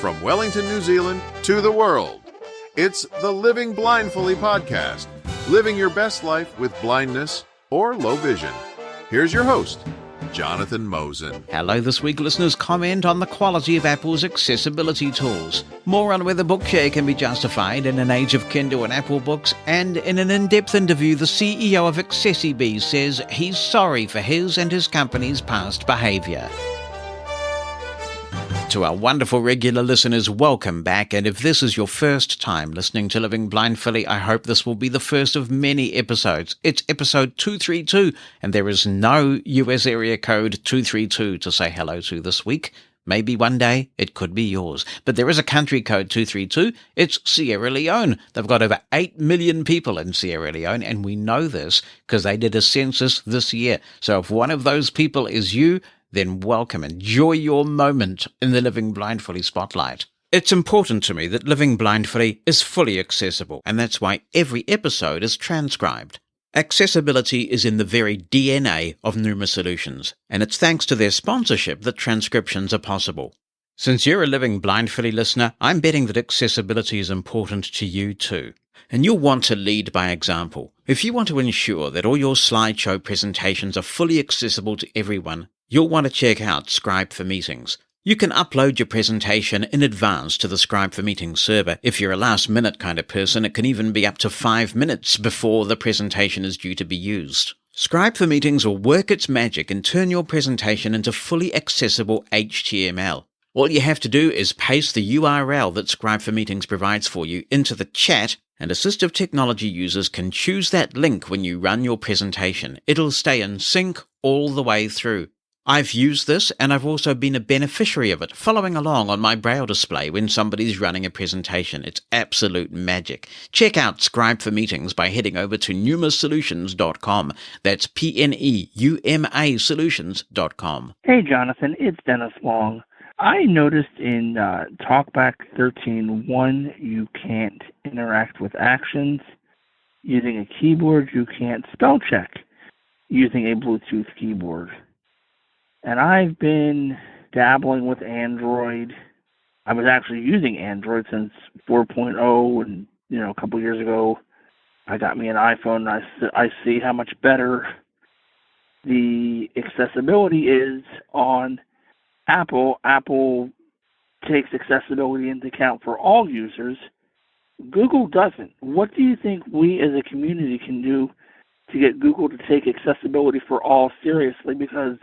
From Wellington, New Zealand to the world, it's the Living Blindfully podcast, living your best life with blindness or low vision. Here's your host, Jonathan Mosen. Hello, this week listeners comment on the quality of Apple's accessibility tools. More on whether Bookshare can be justified in an age of Kindle and Apple books, and in an in-depth interview, the CEO of AccessiBe says he's sorry for his and his company's past behaviour. To our wonderful regular listeners, welcome back, and if this is your first time listening to Living Blindfully, I hope this will be the first of many episodes. It's episode 232, and there is no US area code 232 to say hello to this week. Maybe one day it could be yours. But there is a country code 232. It's Sierra Leone. They've got over 8 million people in Sierra Leone, and we know this because they did a census this year. So if one of those people is you, then welcome. Enjoy your moment in the Living Blindfully spotlight. It's important to me that Living Blindfully is fully accessible, and that's why every episode is transcribed. Accessibility is in the very DNA of Numa Solutions, and it's thanks to their sponsorship that transcriptions are possible. Since you're a Living Blindfully listener, I'm betting that accessibility is important to you too. And you'll want to lead by example. If you want to ensure that all your slideshow presentations are fully accessible to everyone, you'll want to check out Scribe for Meetings. You can upload your presentation in advance to the Scribe for Meetings server. If you're a last-minute kind of person, it can even be up to 5 minutes before the presentation is due to be used. Scribe for Meetings will work its magic and turn your presentation into fully accessible HTML. All you have to do is paste the URL that Scribe for Meetings provides for you into the chat, and assistive technology users can choose that link when you run your presentation. It'll stay in sync all the way through. I've used this, and I've also been a beneficiary of it, following along on my Braille display when somebody's running a presentation. It's absolute magic. Check out Scribe for Meetings by heading over to numasolutions.com. That's PNEUMA solutions.com. Hey, Jonathan, it's Dennis Long. I noticed in TalkBack 13.1 you can't interact with actions using a keyboard. You can't spell check using a Bluetooth keyboard. And I've been dabbling with Android. I was actually using Android since 4.0, and a couple years ago, I got me an iPhone. And I see how much better the accessibility is on Apple. Apple takes accessibility into account for all users. Google doesn't. What do you think we as a community can do to get Google to take accessibility for all seriously? Because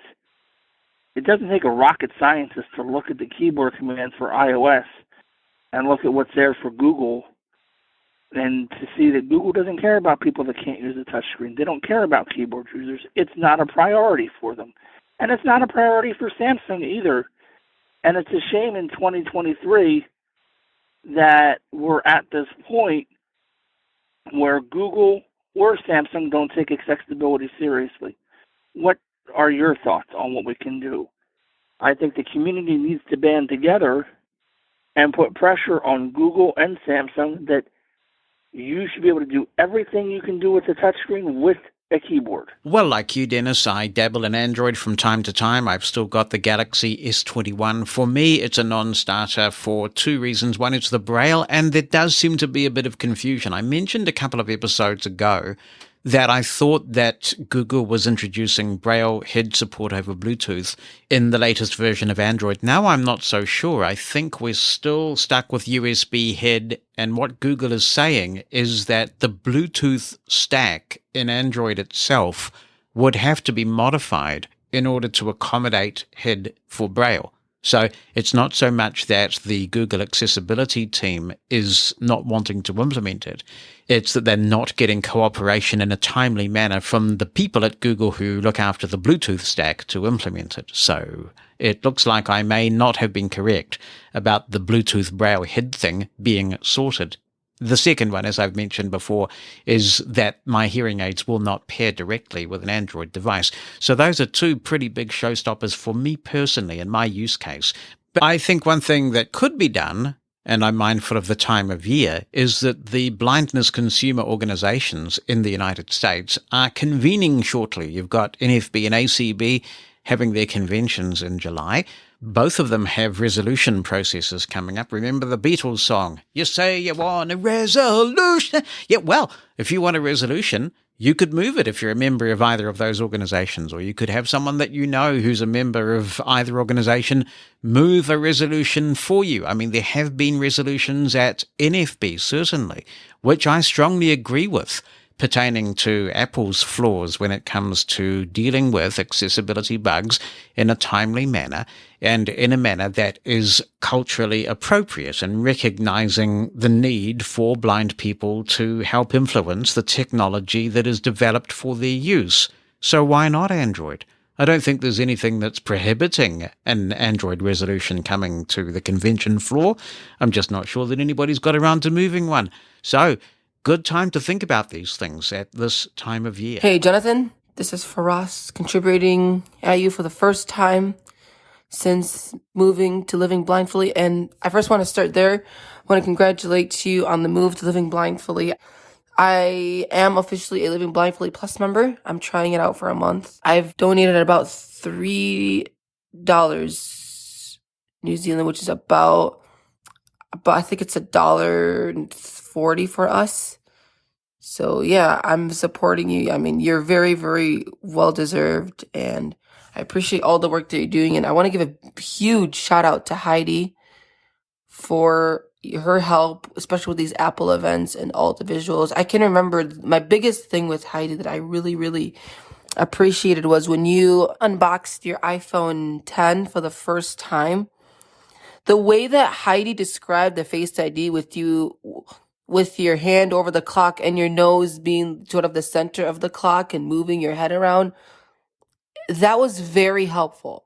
it doesn't take a rocket scientist to look at the keyboard commands for iOS and look at what's there for Google and to see that Google doesn't care about people that can't use the touchscreen. They don't care about keyboard users. It's not a priority for them. And it's not a priority for Samsung either. And it's a shame in 2023 that we're at this point where Google or Samsung don't take accessibility seriously. What are your thoughts on what we can do? I think the community needs to band together and put pressure on Google and Samsung that you should be able to do everything you can do with the touchscreen with a keyboard. Well, like you, Dennis, I dabble in Android from time to time. I've still got the Galaxy S21. For me, it's a non-starter for two reasons. One, it's the Braille, and there does seem to be a bit of confusion. I mentioned a couple of episodes ago that I thought that Google was introducing Braille head support over Bluetooth in the latest version of Android. Now I'm not so sure. I think we're still stuck with USB head, and what Google is saying is that the Bluetooth stack in Android itself would have to be modified in order to accommodate head for Braille. So it's not so much that the Google accessibility team is not wanting to implement it. It's that they're not getting cooperation in a timely manner from the people at Google who look after the Bluetooth stack to implement it. So it looks like I may not have been correct about the Bluetooth Braille head thing being sorted. The second one, as I've mentioned before, is that my hearing aids will not pair directly with an Android device. So those are two pretty big showstoppers for me personally in my use case. But I think one thing that could be done, and I'm mindful of the time of year, is that the blindness consumer organizations in the United States are convening shortly. You've got NFB and ACB having their conventions in July. Both of them have resolution processes coming up. Remember the Beatles song, "You say you want a resolution." Yeah, well, if you want a resolution, you could move it if you're a member of either of those organizations, or you could have someone that you know who's a member of either organization move a resolution for you. I mean, there have been resolutions at NFB, certainly, which I strongly agree with, pertaining to Apple's flaws when it comes to dealing with accessibility bugs in a timely manner and in a manner that is culturally appropriate, and recognizing the need for blind people to help influence the technology that is developed for their use. So why not Android? I don't think there's anything that's prohibiting an Android resolution coming to the convention floor. I'm just not sure that anybody's got around to moving one. So, good time to think about these things at this time of year. Hey, Jonathan. This is Faraz contributing at you for the first time since moving to Living Blindfully. And I first want to start there. I want to congratulate you on the move to Living Blindfully. I am officially a Living Blindfully Plus member. I'm trying it out for a month. I've donated about $3 New Zealand, which is about I think it's $1.40 for us. So yeah, I'm supporting you. I mean, you're very, very well deserved, and I appreciate all the work that you're doing. And I want to give a huge shout out to Heidi for her help, especially with these Apple events and all the visuals. I can remember my biggest thing with Heidi that I really, really appreciated was when you unboxed your iPhone 10 for the first time. The way that Heidi described the Face ID with you, with your hand over the clock and your nose being sort of the center of the clock and moving your head around, that was very helpful.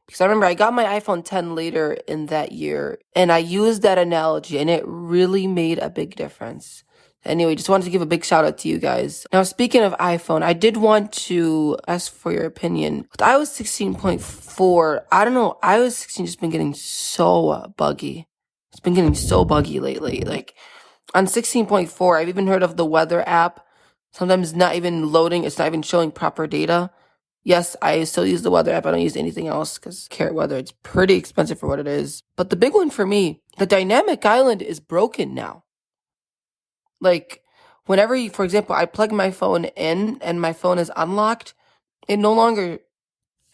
Because I remember I got my iPhone 10 later in that year, and I used that analogy, and it really made a big difference. Anyway, just wanted to give a big shout out to you guys. Now, speaking of iPhone, I did want to ask for your opinion. With iOS 16.4, I don't know, iOS 16 just been getting so buggy. It's been getting so buggy lately. Like, on 16.4, I've even heard of the weather app. Sometimes not even loading, it's not even showing proper data. Yes, I still use the weather app. I don't use anything else because Carrot Weather, it's pretty expensive for what it is. But the big one for me, the dynamic island is broken now. Like, whenever for example, I plug my phone in and my phone is unlocked, it no longer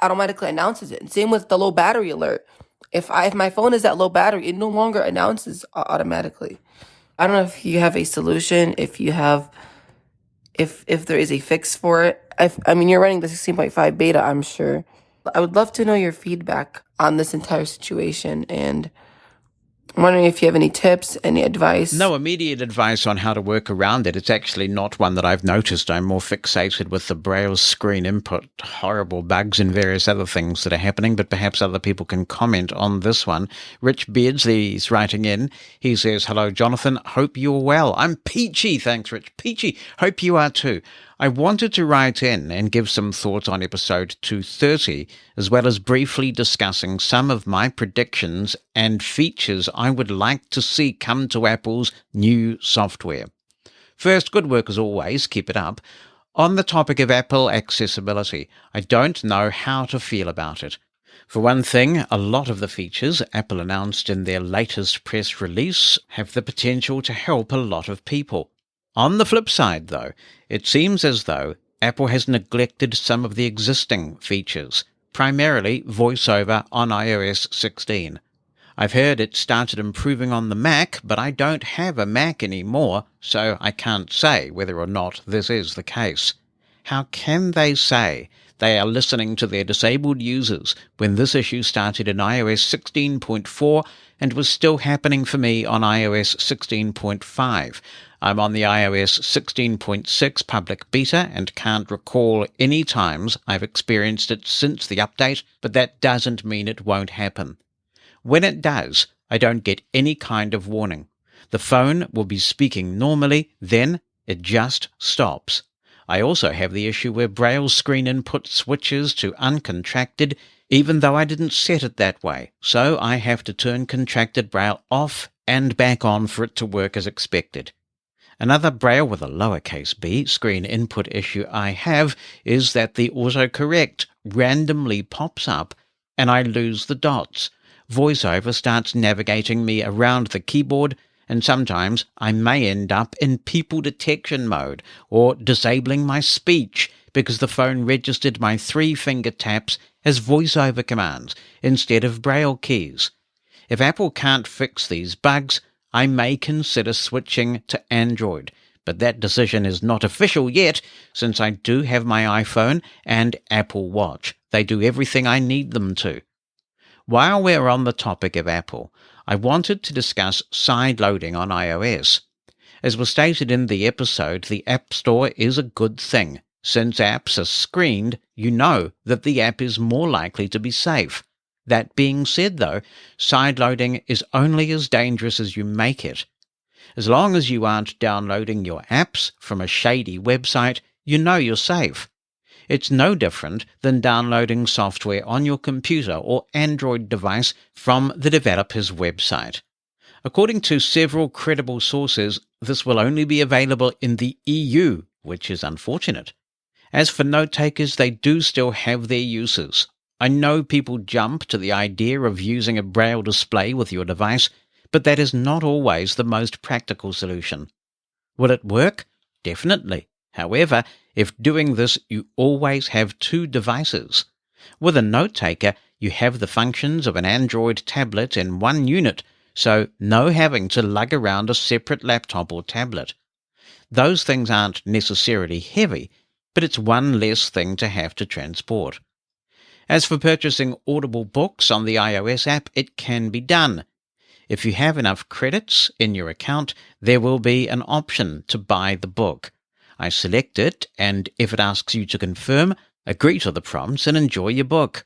automatically announces it. And same with the low battery alert. If my phone is at low battery, it no longer announces automatically. I don't know if you have a solution, if there is a fix for it. I mean, you're running the 16.5 beta, I'm sure. I would love to know your feedback on this entire situation, and I'm wondering if you have any tips, any advice. No immediate advice on how to work around it. It's actually not one that I've noticed. I'm more fixated with the Braille screen input, horrible bugs and various other things that are happening, but perhaps other people can comment on this one. Rich Beardsley's writing in. He says, "Hello, Jonathan. Hope you're well. I'm peachy." Thanks, Rich. Peachy. Hope you are too. I wanted to write in and give some thoughts on episode 230, as well as briefly discussing some of my predictions and features I would like to see come to Apple's new software. First, good work as always, keep it up. On the topic of Apple accessibility, I don't know how to feel about it. For one thing, a lot of the features Apple announced in their latest press release have the potential to help a lot of people. On the flip side, though, it seems as though Apple has neglected some of the existing features, primarily VoiceOver on iOS 16. I've heard it started improving on the Mac, but I don't have a Mac anymore, so I can't say whether or not this is the case. How can they say they are listening to their disabled users when this issue started in iOS 16.4 and was still happening for me on iOS 16.5? I'm on the iOS 16.6 public beta and can't recall any times I've experienced it since the update, but that doesn't mean it won't happen. When it does, I don't get any kind of warning. The phone will be speaking normally, then it just stops. I also have the issue where Braille screen input switches to uncontracted, even though I didn't set it that way, so I have to turn contracted Braille off and back on for it to work as expected. Another Braille with a lowercase b screen input issue I have is that the autocorrect randomly pops up and I lose the dots. VoiceOver starts navigating me around the keyboard, and sometimes I may end up in people detection mode or disabling my speech because the phone registered my 3-finger taps as VoiceOver commands instead of Braille keys. If Apple can't fix these bugs, I may consider switching to Android, but that decision is not official yet since I do have my iPhone and Apple Watch. They do everything I need them to. While we're on the topic of Apple, I wanted to discuss side-loading on iOS. As was stated in the episode, the App Store is a good thing. Since apps are screened, you know that the app is more likely to be safe. That being said, though, side-loading is only as dangerous as you make it. As long as you aren't downloading your apps from a shady website, you know you're safe. It's no different than downloading software on your computer or Android device from the developer's website. According to several credible sources, this will only be available in the EU, which is unfortunate. As for note-takers, they do still have their uses. I know people jump to the idea of using a Braille display with your device, but that is not always the most practical solution. Will it work? Definitely. However, if doing this, you always have 2 devices. With a note-taker, you have the functions of an Android tablet in one unit, so no having to lug around a separate laptop or tablet. Those things aren't necessarily heavy, but it's one less thing to have to transport. As for purchasing Audible books on the iOS app, it can be done. If you have enough credits in your account, there will be an option to buy the book. I select it, and if it asks you to confirm, agree to the prompts and enjoy your book.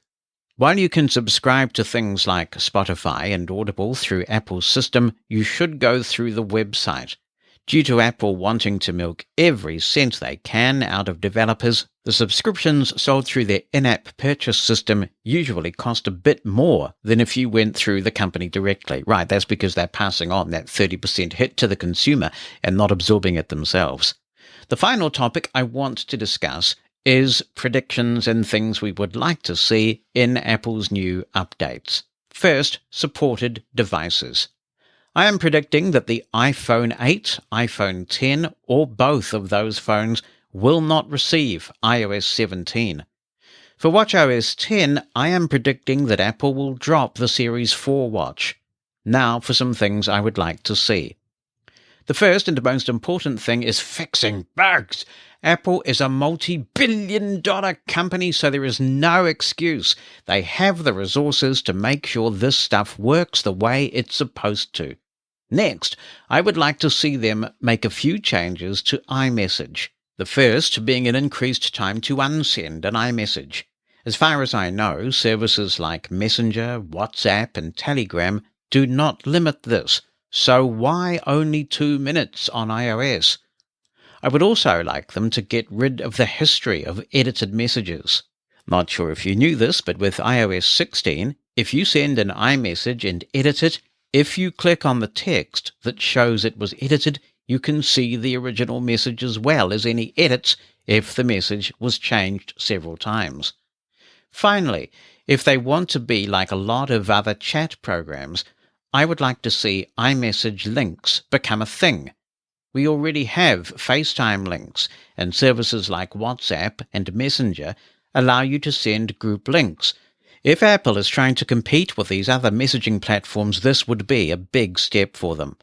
While you can subscribe to things like Spotify and Audible through Apple's system, you should go through the website. Due to Apple wanting to milk every cent they can out of developers, the subscriptions sold through their in-app purchase system usually cost a bit more than if you went through the company directly. Right, that's because they're passing on that 30% hit to the consumer and not absorbing it themselves. The final topic I want to discuss is predictions and things we would like to see in Apple's new updates. First, supported devices. I am predicting that the iPhone 8, iPhone 10, or both of those phones will not receive iOS 17. For watchOS 10, I am predicting that Apple will drop the Series 4 watch. Now for some things I would like to see. The first and most important thing is fixing bugs. Apple is a multi-billion-dollar company, so there is no excuse. They have the resources to make sure this stuff works the way it's supposed to. Next, I would like to see them make a few changes to iMessage. The first being an increased time to unsend an iMessage. As far as I know, services like Messenger, WhatsApp, and Telegram do not limit this. So why only 2 minutes on iOS? I would also like them to get rid of the history of edited messages. Not sure if you knew this, but with iOS 16, if you send an iMessage and edit it, if you click on the text that shows it was edited, you can see the original message as well as any edits if the message was changed several times. Finally, if they want to be like a lot of other chat programs, I would like to see iMessage links become a thing. We already have FaceTime links, and services like WhatsApp and Messenger allow you to send group links. If Apple is trying to compete with these other messaging platforms, this would be a big step for them.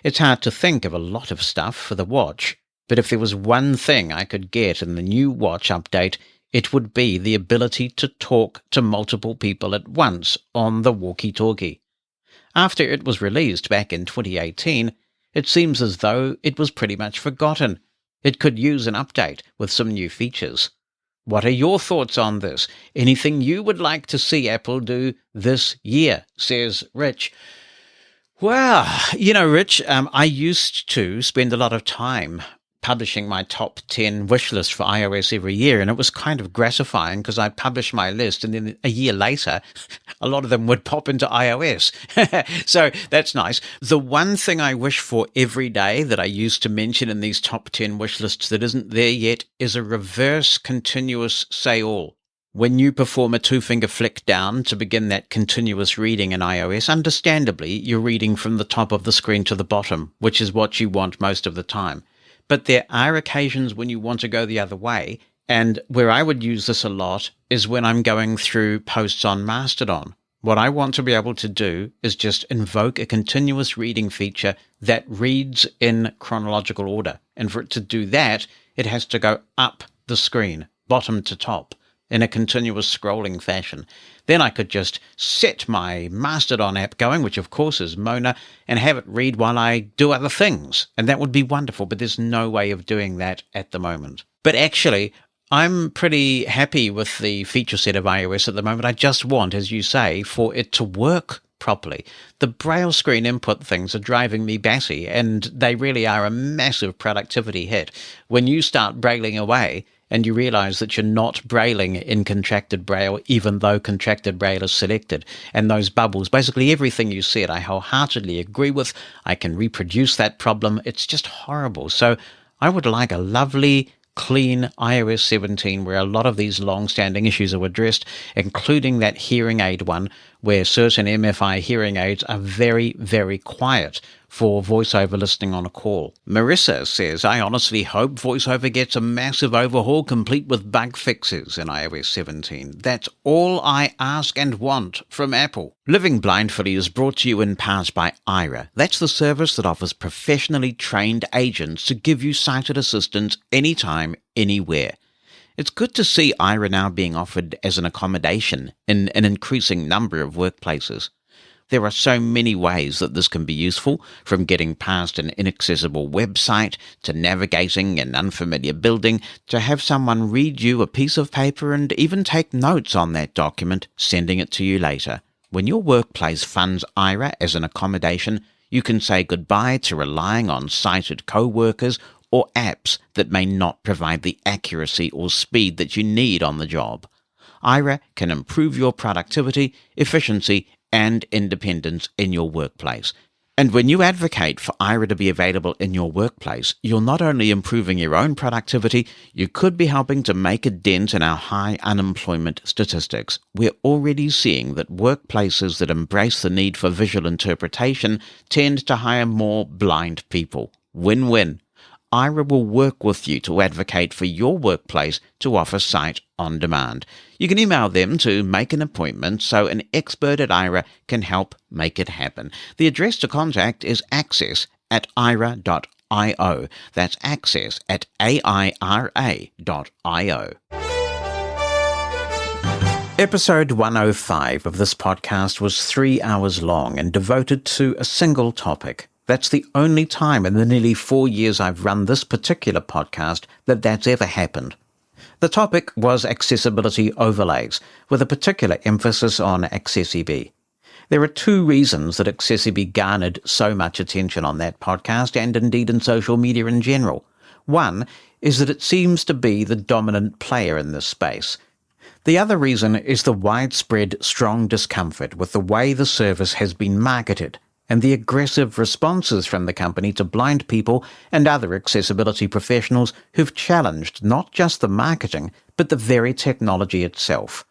It's hard to think of a lot of stuff for the watch, but if there was one thing I could get in the new watch update, it would be the ability to talk to multiple people at once on the walkie-talkie. After it was released back in 2018, it seems as though it was pretty much forgotten. It could use an update with some new features. What are your thoughts on this? Anything you would like to see Apple do this year, says Rich. Well, Rich, I used to spend a lot of time publishing my top 10 wish list for iOS every year, and it was kind of gratifying because I'd publish my list and then a year later, a lot of them would pop into iOS. So that's nice. The one thing I wish for every day that I used to mention in these top 10 wish lists that isn't there yet is a reverse continuous say all. When you perform a two-finger flick down to begin that continuous reading in iOS, understandably, you're reading from the top of the screen to the bottom, which is what you want most of the time. But there are occasions when you want to go the other way, and where I would use this a lot is when I'm going through posts on Mastodon. What I want to be able to do is just invoke a continuous reading feature that reads in chronological order. And for it to do that, it has to go up the screen, bottom to top, in a continuous scrolling fashion. Then I could just set my Mastodon app going, which of course is Mona, and have it read while I do other things. And that would be wonderful, but there's no way of doing that at the moment. But actually, I'm pretty happy with the feature set of iOS at the moment. I just want, as you say, for it to work properly. The Braille screen input things are driving me batty, and they really are a massive productivity hit. When you start brailing away, and you realize that you're not brailing in contracted Braille, even though contracted Braille is selected. And those bubbles, basically everything you said, I wholeheartedly agree with. I can reproduce that problem. It's just horrible. So I would like a lovely, clean iOS 17 where a lot of these long-standing issues are addressed, including that hearing aid one, where certain MFI hearing aids are very, very quiet for voiceover listening on a call. Marissa says, I honestly hope voiceover gets a massive overhaul complete with bug fixes in iOS 17. That's all I ask and want from Apple. Living Blindfully is brought to you in part by Aira. That's the service that offers professionally trained agents to give you sighted assistance anytime, anywhere. It's good to see Aira now being offered as an accommodation in an increasing number of workplaces. There are so many ways that this can be useful, from getting past an inaccessible website, to navigating an unfamiliar building, to have someone read you a piece of paper and even take notes on that document, sending it to you later. When your workplace funds Aira as an accommodation, you can say goodbye to relying on sighted co-workers or apps that may not provide the accuracy or speed that you need on the job. Aira can improve your productivity, efficiency, and independence in your workplace. And when you advocate for Aira to be available in your workplace, you're not only improving your own productivity, you could be helping to make a dent in our high unemployment statistics. We're already seeing that workplaces that embrace the need for visual interpretation tend to hire more blind people. Win-win. Aira will work with you to advocate for your workplace to offer sight on demand. You can email them to make an appointment so an expert at Aira can help make it happen. The address to contact is access@aira.io. That's access@aira.io. Episode 105 of this podcast was 3 hours long and devoted to a single topic. That's the only time in the nearly 4 years I've run this particular podcast that that's ever happened. The topic was accessibility overlays, with a particular emphasis on AccessiBe. There are two reasons that AccessiBe garnered so much attention on that podcast and indeed in social media in general. One is that it seems to be the dominant player in this space. The other reason is the widespread strong discomfort with the way the service has been marketed and the aggressive responses from the company to blind people and other accessibility professionals who've challenged not just the marketing, but the very technology itself.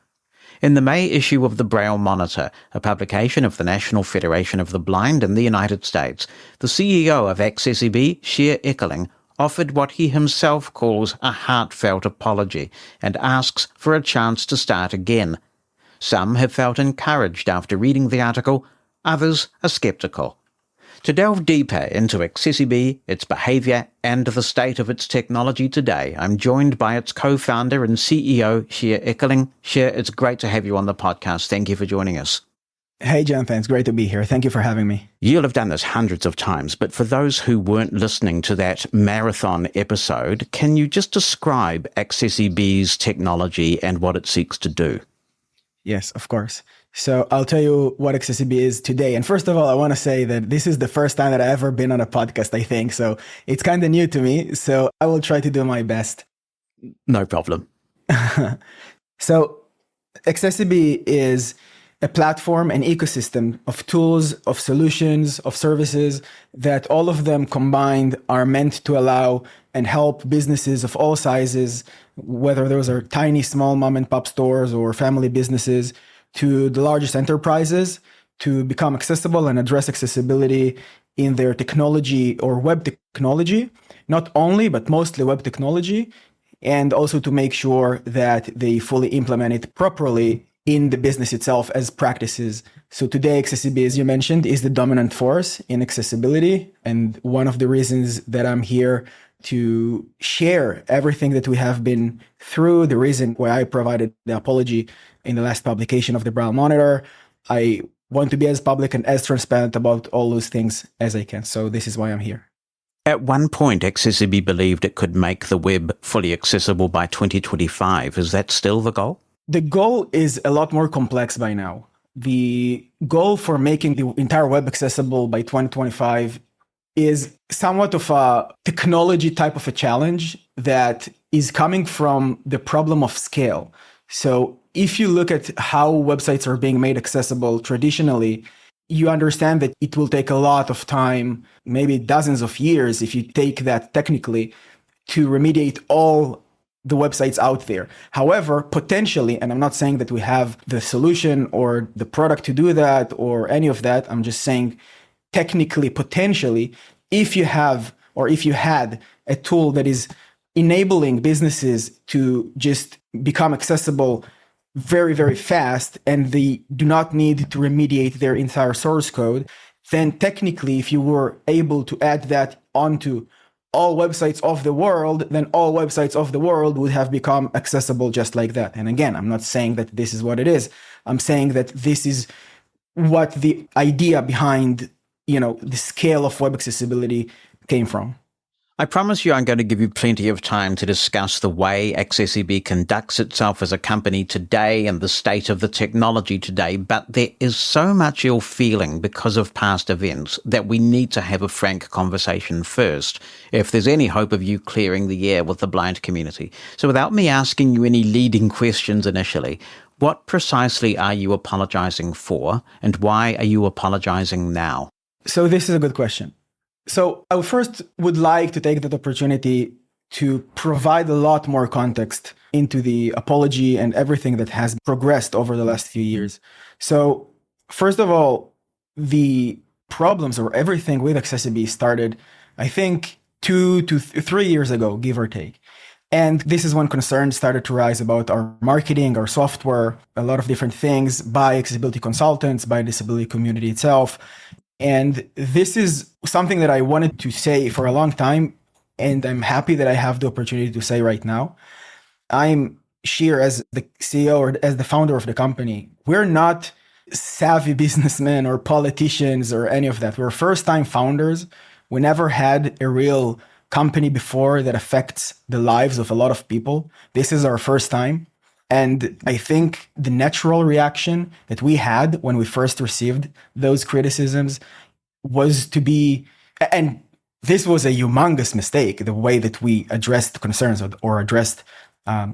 In the May issue of the Braille Monitor, a publication of the National Federation of the Blind in the United States, the CEO of AccessiBe, Shir Ekerling, offered what he himself calls a heartfelt apology and asks for a chance to start again. Some have felt encouraged after reading the article, others are skeptical. To delve deeper into AccessiBe, its behavior, and the state of its technology today, I'm joined by its co-founder and CEO, Shir Ekerling. Shir, it's great to have you on the podcast. Thank you for joining us. Hey, Jonathan. It's great to be here. Thank you for having me. You'll have done this hundreds of times, but for those who weren't listening to that marathon episode, can you just describe AccessiBe's technology and what it seeks to do? Yes, of course. So I'll tell you what AccessiBe is today. And first of all, I want to say that this is the first time that I've ever been on a podcast, I think. So it's kind of new to me. So I will try to do my best. No problem. So AccessiBe is a platform, an ecosystem of tools, of solutions, of services that all of them combined are meant to allow and help businesses of all sizes whether those are tiny, small mom and pop stores or family businesses, to the largest enterprises, to become accessible and address accessibility in their technology or web technology, not only, but mostly web technology, and also to make sure that they fully implement it properly in the business itself as practices. So today, AccessiBe, as you mentioned, is the dominant force in accessibility. And one of the reasons that I'm here to share everything that we have been through, the reason why I provided the apology in the last publication of the Braille Monitor, I want to be as public and as transparent about all those things as I can. So this is why I'm here. At one point, AccessiBe believed it could make the web fully accessible by 2025. Is that still the goal? The goal is a lot more complex by now. The goal for making the entire web accessible by 2025 is somewhat of a technology type of a challenge that is coming from the problem of scale. So if you look at how websites are being made accessible traditionally, you understand that it will take a lot of time, maybe dozens of years, if you take that technically, to remediate all the websites out there. However, potentially, and I'm not saying that we have the solution or the product to do that or any of that, I'm just saying technically, potentially, if you have or if you had a tool that is enabling businesses to just become accessible very, very fast and they do not need to remediate their entire source code, then technically, if you were able to add that onto all websites of the world, then all websites of the world would have become accessible just like that. And again, I'm not saying that this is what it is. I'm saying that this is what the idea behind, the scale of web accessibility came from. I promise you I'm going to give you plenty of time to discuss the way AccessiBe conducts itself as a company today and the state of the technology today, but there is so much ill feeling because of past events that we need to have a frank conversation first, if there's any hope of you clearing the air with the blind community. So without me asking you any leading questions initially, what precisely are you apologizing for, and why are you apologizing now? So this is a good question. So I first would like to take that opportunity to provide a lot more context into the apology and everything that has progressed over the last few years. So first of all, the problems or everything with AccessiBe started, I think, 2 to 3 years ago, give or take. And this is when concerns started to rise about our marketing, our software, a lot of different things by accessibility consultants, by the disability community itself. And this is something that I wanted to say for a long time, and I'm happy that I have the opportunity to say right now. I'm Shir, as the CEO or as the founder of the company. We're not savvy businessmen or politicians or any of that. We're first-time founders. We never had a real company before that affects the lives of a lot of people. This is our first time. And I think the natural reaction that we had when we first received those criticisms was to be, and this was a humongous mistake, the way that we addressed concerns or addressed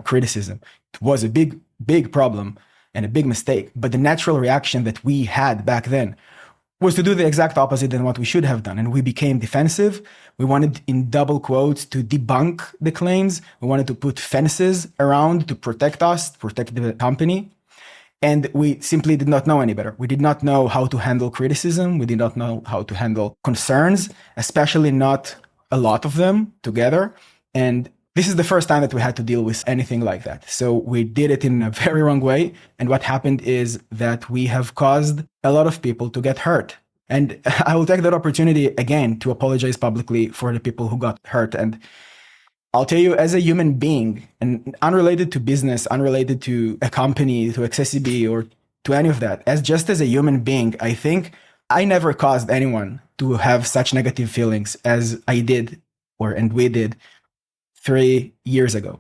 criticism. It was a big, big problem and a big mistake. But the natural reaction that we had back then was to do the exact opposite than what we should have done. And we became defensive. We wanted, in double quotes, to debunk the claims. We wanted to put fences around to protect us, to protect the company. And we simply did not know any better. We did not know how to handle criticism. We did not know how to handle concerns, especially not a lot of them together. And this is the first time that we had to deal with anything like that. So we did it in a very wrong way. And what happened is that we have caused a lot of people to get hurt. And I will take that opportunity again to apologize publicly for the people who got hurt. And I'll tell you, as a human being, and unrelated to business, unrelated to a company, to AccessiBe, or to any of that, as a human being, I think I never caused anyone to have such negative feelings as I did, and we did 3 years ago.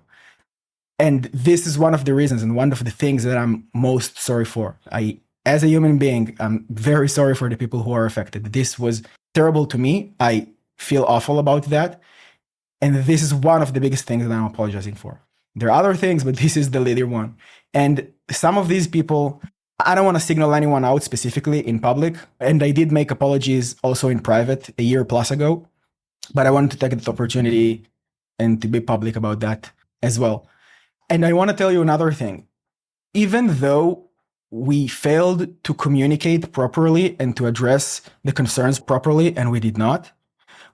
And this is one of the reasons and one of the things that I'm most sorry for. As a human being, I'm very sorry for the people who are affected. This was terrible to me. I feel awful about that. And this is one of the biggest things that I'm apologizing for. There are other things, but this is the leader one. And some of these people, I don't want to signal anyone out specifically in public. And I did make apologies also in private a year plus ago. But I wanted to take the opportunity and to be public about that as well. And I want to tell you another thing. Even though we failed to communicate properly and to address the concerns properly, and we did not,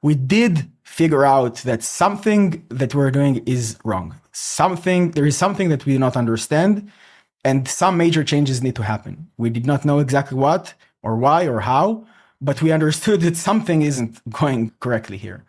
we did figure out that something that we're doing is wrong. There is something that we do not understand, and some major changes need to happen. We did not know exactly what or why or how, but we understood that something isn't going correctly here.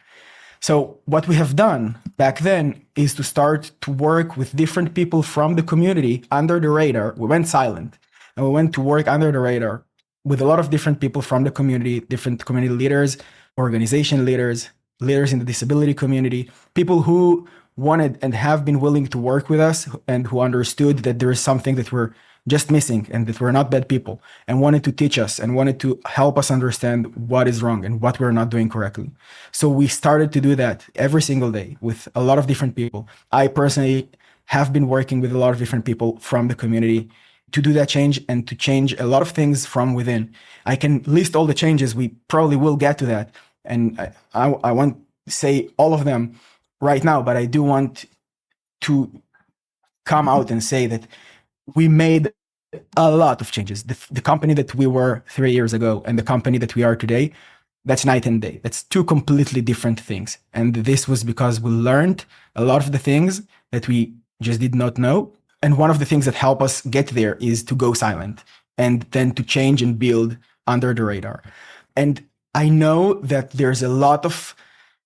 So what we have done back then is to start to work with different people from the community under the radar. We went silent and we went to work under the radar with a lot of different people from the community, different community leaders, organization leaders, leaders in the disability community, people who wanted and have been willing to work with us and who understood that there is something that we're just missing and that we're not bad people and wanted to teach us and wanted to help us understand what is wrong and what we're not doing correctly. So we started to do that every single day with a lot of different people. I personally have been working with a lot of different people from the community to do that change and to change a lot of things from within. I can list all the changes. We probably will get to that. And I won't say all of them right now, but I do want to come out and say that we made a lot of changes. The company that we were 3 years ago and the company that we are today, that's night and day. That's two completely different things. And this was because we learned a lot of the things that we just did not know. And one of the things that help us get there is to go silent and then to change and build under the radar. And I know that there's a lot of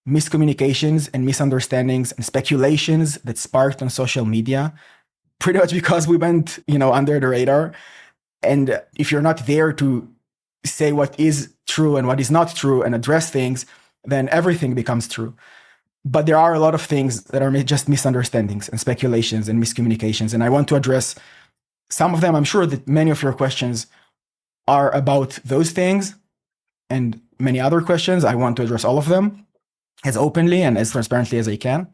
miscommunications and misunderstandings and speculations that sparked on social media, pretty much because we went, under the radar. And if you're not there to say what is true and what is not true and address things, then everything becomes true. But there are a lot of things that are just misunderstandings and speculations and miscommunications. And I want to address some of them. I'm sure that many of your questions are about those things and many other questions. I want to address all of them as openly and as transparently as I can.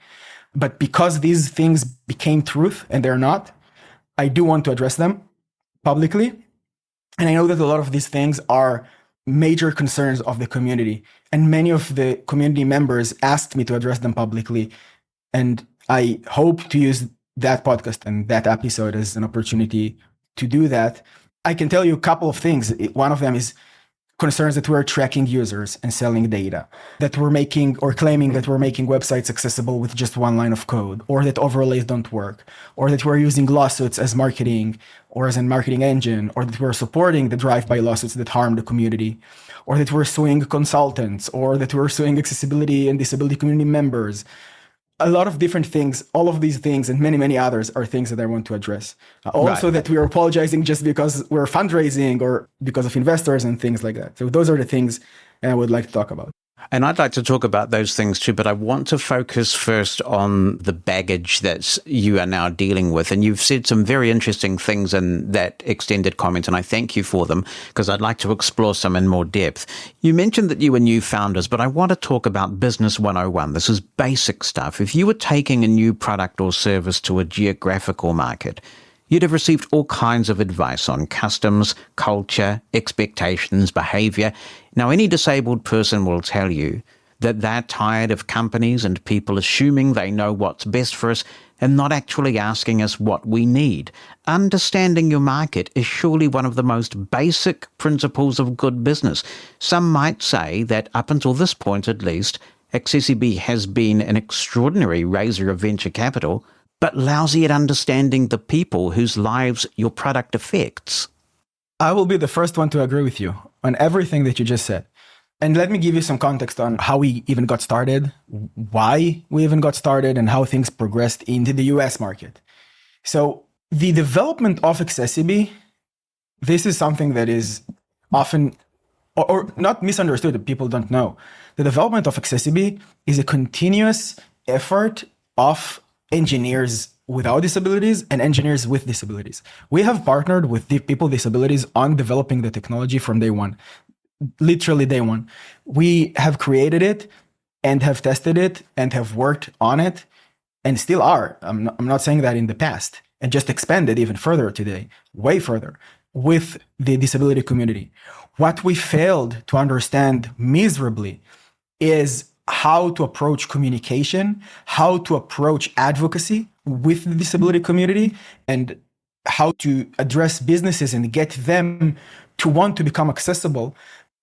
But because these things became truth and they're not, I do want to address them publicly. And I know that a lot of these things are major concerns of the community. And many of the community members asked me to address them publicly. And I hope to use that podcast and that episode as an opportunity to do that. I can tell you a couple of things. One of them is concerns that we're tracking users and selling data, that we're making or claiming that we're making websites accessible with just one line of code, or that overlays don't work, or that we're using lawsuits as marketing or as a marketing engine, or that we're supporting the drive-by lawsuits that harm the community, or that we're suing consultants, or that we're suing accessibility and disability community members. A lot of different things, all of these things and many, many others are things that I want to address. Also, that we are apologizing just because we're fundraising or because of investors and things like that. So those are the things I would like to talk about. And I'd like to talk about those things too, but I want to focus first on the baggage that you are now dealing with. And you've said some very interesting things in that extended comment, and I thank you for them because I'd like to explore some in more depth. You mentioned that you were new founders, but I want to talk about Business 101. This is basic stuff. If you were taking a new product or service to a geographical market, you'd have received all kinds of advice on customs, culture, expectations, behavior. Now, any disabled person will tell you that they're tired of companies and people assuming they know what's best for us and not actually asking us what we need. Understanding your market is surely one of the most basic principles of good business. Some might say that up until this point, at least, AccessiBe has been an extraordinary raiser of venture capital, but lousy at understanding the people whose lives your product affects. I will be the first one to agree with you on everything that you just said. And let me give you some context on how we even got started, why we even got started, and how things progressed into the US market. So the development of AccessiBe, this is something that is often, or not misunderstood, that people don't know. The development of AccessiBe is a continuous effort of engineers without disabilities and engineers with disabilities. We have partnered with people with disabilities on developing the technology from day one, literally day one. We have created it and have tested it and have worked on it and still are. I'm not saying that in the past, and just expanded even further today, way further, with the disability community. What we failed to understand miserably is how to approach communication, how to approach advocacy with the disability community, and how to address businesses and get them to want to become accessible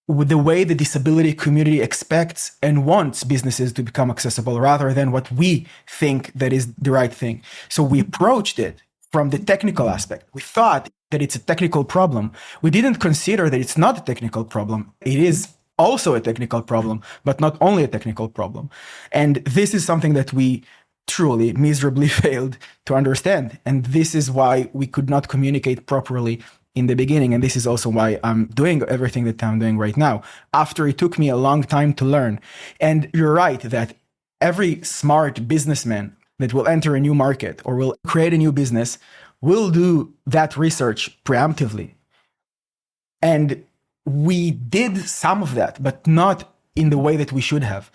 with the way the disability community expects and wants businesses to become accessible rather than what we think that is the right thing. So we approached it from the technical aspect. We thought that it's a technical problem. We didn't consider that it's not a technical problem. It is also a technical problem, but not only a technical problem. And this is something that we truly miserably failed to understand. And this is why we could not communicate properly in the beginning. And this is also why I'm doing everything that I'm doing right now, after it took me a long time to learn. And you're right that every smart businessman that will enter a new market or will create a new business will do that research preemptively. And we did some of that, but not in the way that we should have.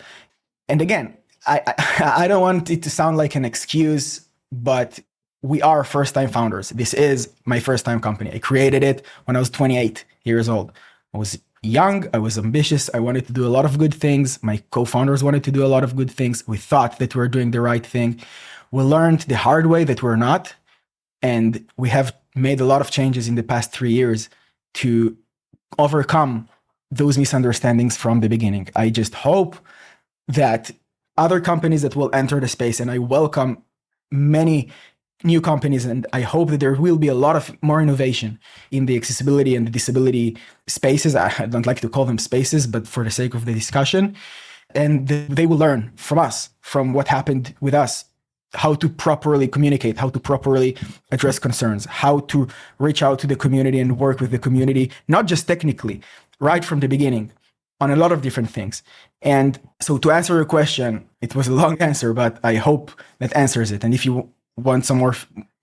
And again, I don't want it to sound like an excuse, but we are first-time founders. This is my first-time company. I created it when I was 28 years old. I was young, I was ambitious, I wanted to do a lot of good things. My co-founders wanted to do a lot of good things. We thought that we were doing the right thing. We learned the hard way that we're not. And we have made a lot of changes in the past 3 years to overcome those misunderstandings from the beginning. I just hope that other companies that will enter the space, and I welcome many new companies, and I hope that there will be a lot of more innovation in the accessibility and the disability spaces. I don't like to call them spaces, but for the sake of the discussion, and they will learn from us, from what happened with us, how to properly communicate, how to properly address concerns, how to reach out to the community and work with the community, not just technically, right from the beginning, on a lot of different things. And so to answer your question, it was a long answer, but I hope that answers it. And if you want some more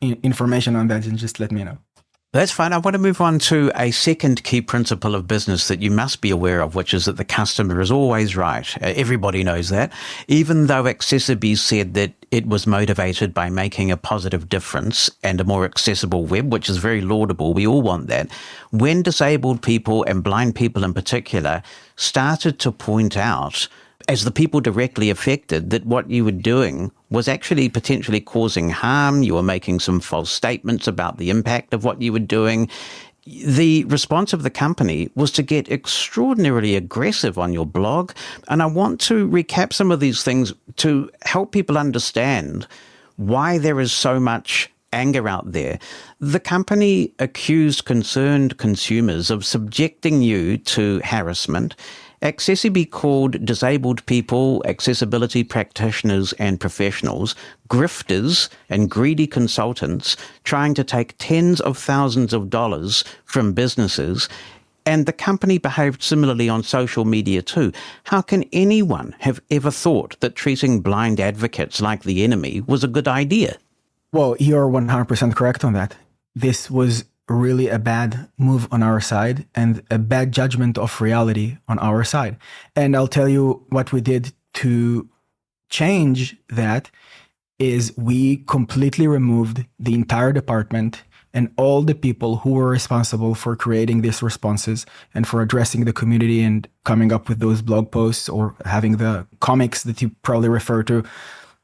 information on that, then just let me know. That's fine. I want to move on to a second key principle of business that you must be aware of, which is that the customer is always right. Everybody knows that. Even though AccessiBe said that it was motivated by making a positive difference and a more accessible web, which is very laudable. We all want that. When disabled people and blind people in particular started to point out, as the people directly affected, that what you were doing was actually potentially causing harm, you were making some false statements about the impact of what you were doing, the response of the company was to get extraordinarily aggressive on your blog. And I want to recap some of these things to help people understand why there is so much anger out there. The company accused concerned consumers of subjecting you to harassment. AccessiBe called disabled people, accessibility practitioners and professionals, grifters and greedy consultants trying to take tens of thousands of dollars from businesses. And the company behaved similarly on social media too. How can anyone have ever thought that treating blind advocates like the enemy was a good idea? Well, you're 100% correct on that. This was really a bad move on our side and a bad judgment of reality on our side. And I'll tell you what we did to change that is we completely removed the entire department and all the people who were responsible for creating these responses and for addressing the community and coming up with those blog posts or having the comics that you probably refer to.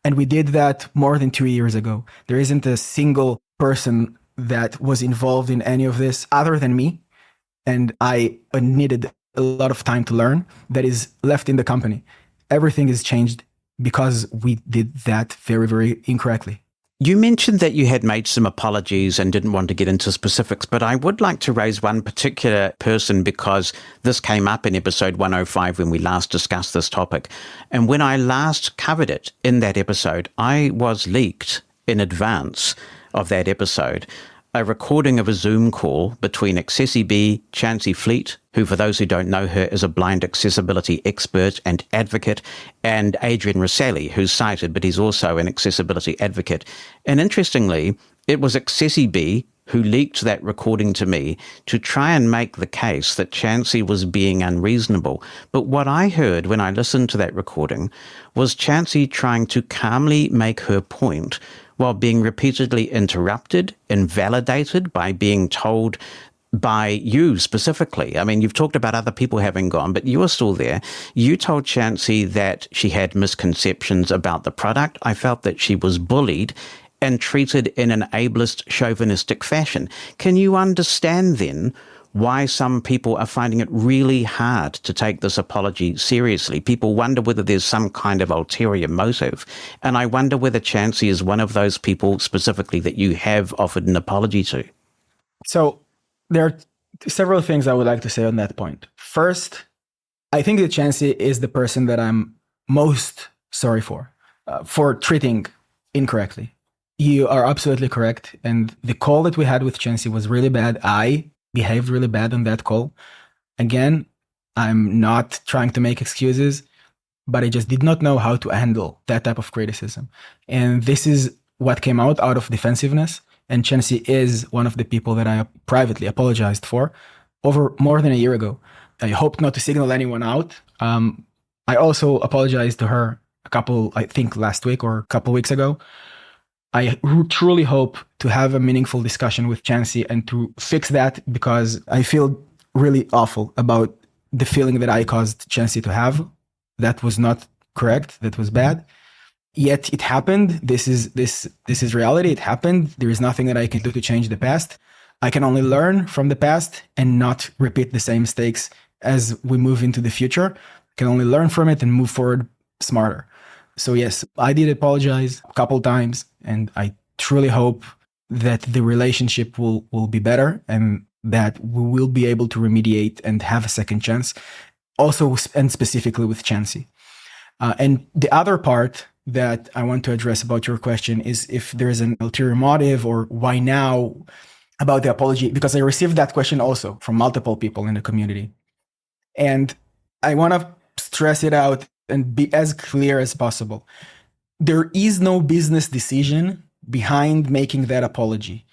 And we did that more than 2 years ago. There isn't a single person that was involved in any of this other than me. And I needed a lot of time to learn that is left in the company. Everything is changed because we did that very, very incorrectly. You mentioned that you had made some apologies and didn't want to get into specifics, but I would like to raise one particular person because this came up in episode 105 when we last discussed this topic. And when I last covered it in that episode, I was leaked in advance of that episode a recording of a Zoom call between AccessiBe, Chancey Fleet, who for those who don't know her is a blind accessibility expert and advocate, and Adrian Rosselli, who's sighted, but he's also an accessibility advocate. And interestingly, it was AccessiBe who leaked that recording to me to try and make the case that Chancey was being unreasonable. But what I heard when I listened to that recording was Chancey trying to calmly make her point while being repeatedly interrupted, invalidated by being told by you specifically. I mean, you've talked about other people having gone, but you were still there. You told Chancey that she had misconceptions about the product. I felt that she was bullied and treated in an ableist, chauvinistic fashion. Can you understand then why some people are finding it really hard to take this apology seriously? People wonder whether there's some kind of ulterior motive. And I wonder whether Chancey is one of those people specifically that you have offered an apology to. So there are several things I would like to say on that point. First, I think that Chancey is the person that I'm most sorry for treating incorrectly. You are absolutely correct. And the call that we had with Chancey was really bad. I behaved really bad on that call. Again, I'm not trying to make excuses, but I just did not know how to handle that type of criticism. And this is what came out of defensiveness. And Chancey is one of the people that I privately apologized for over more than a year ago. I hope not to signal anyone out. I also apologized to her I think last week or a couple weeks ago. I truly hope to have a meaningful discussion with Chancey and to fix that, because I feel really awful about the feeling that I caused Chancey to have. That was not correct. That was bad. Yet it happened. This is reality. It happened. There is nothing that I can do to change the past. I can only learn from the past and not repeat the same mistakes as we move into the future. I can only learn from it and move forward smarter. So yes, I did apologize a couple times, and I truly hope that the relationship will be better and that we will be able to remediate and have a second chance, also and specifically with Chancey. And the other part that I want to address about your question is if there is an ulterior motive or why now about the apology, because I received that question also from multiple people in the community. And I want to stress it out and be as clear as possible. There is no business decision behind making that apology.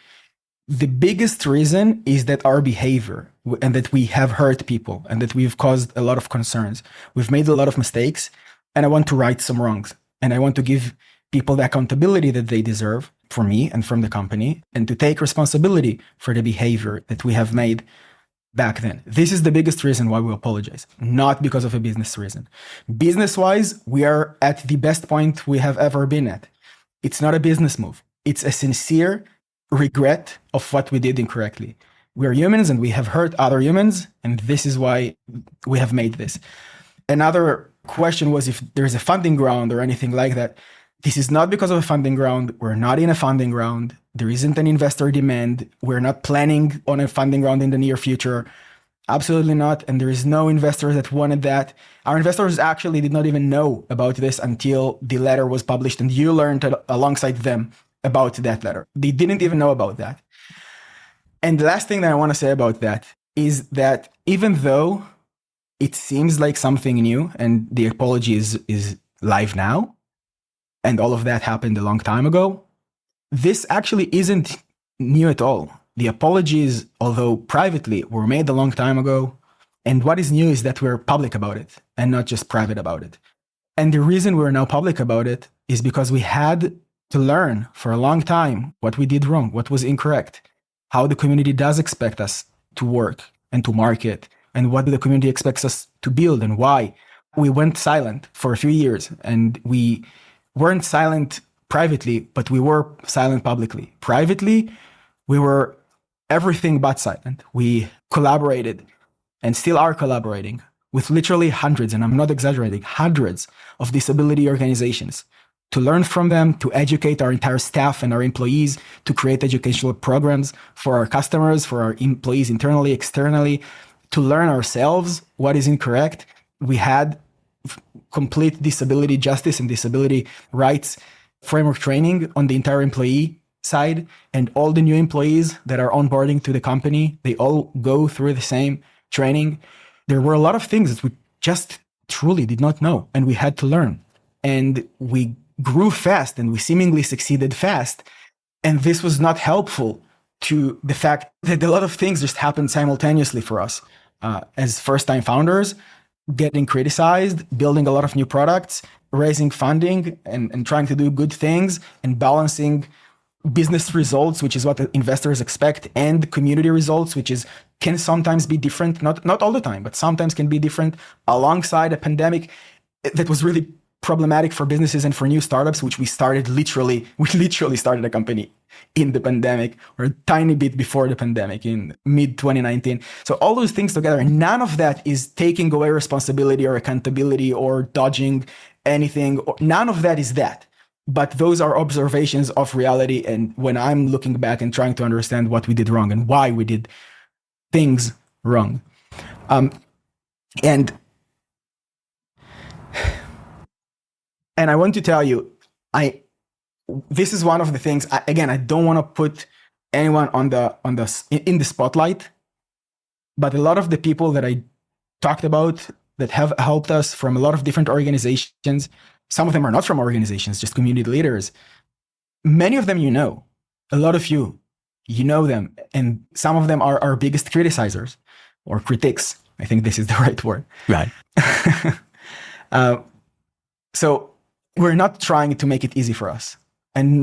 The biggest reason is that our behavior and that we have hurt people and that we've caused a lot of concerns. We've made a lot of mistakes, and I want to right some wrongs. And I want to give people the accountability that they deserve from me and from the company, and to take responsibility for the behavior that we have made back then. This is the biggest reason why we apologize, not because of a business reason. Business-wise, we are at the best point we have ever been at. It's not a business move. It's a sincere regret of what we did incorrectly. We are humans and we have hurt other humans, and this is why we have made this. Another question was if there's a funding round or anything like that. This is not because of a funding round. We're not in a funding round. There isn't an investor demand. We're not planning on a funding round in the near future. Absolutely not. And there is no investor that wanted that. Our investors actually did not even know about this until the letter was published, and you learned alongside them about that letter. They didn't even know about that. And the last thing that I want to say about that is that even though it seems like something new and the apology is live now, and all of that happened a long time ago, this actually isn't new at all. The apologies, although privately, were made a long time ago. And what is new is that we're public about it and not just private about it. And the reason we're now public about it is because we had to learn for a long time what we did wrong, what was incorrect, how the community does expect us to work and to market, and what the community expects us to build and why. We went silent for a few years, and we weren't silent privately, but we were silent publicly. Privately, we were everything but silent. We collaborated and still are collaborating with literally hundreds, and I'm not exaggerating, hundreds of disability organizations to learn from them, to educate our entire staff and our employees, to create educational programs for our customers, for our employees internally, externally, to learn ourselves what is incorrect. We had complete disability justice and disability rights framework training on the entire employee side, and all the new employees that are onboarding to the company, they all go through the same training. There were a lot of things that we just truly did not know, and we had to learn. And we grew fast, and we seemingly succeeded fast. And this was not helpful to the fact that a lot of things just happened simultaneously for us as first-time founders, getting criticized, building a lot of new products, raising funding, and trying to do good things, and balancing business results, which is what the investors expect, and community results, which is can sometimes be different, not all the time, but sometimes can be different alongside a pandemic that was really problematic for businesses and for new startups, which we literally started a company in the pandemic, or a tiny bit before the pandemic in mid 2019. So all those things together, none of that is taking away responsibility or accountability or dodging anything. None of that is that. But those are observations of reality. And when I'm looking back and trying to understand what we did wrong and why we did things wrong. And I want to tell you, this is one of the things. I don't want to put anyone in the spotlight, but a lot of the people that I talked about that have helped us from a lot of different organizations, some of them are not from organizations, just community leaders. Many of them a lot of you know them, and some of them are our biggest criticizers or critics. I think this is the right word. Right. So we're not trying to make it easy for us, and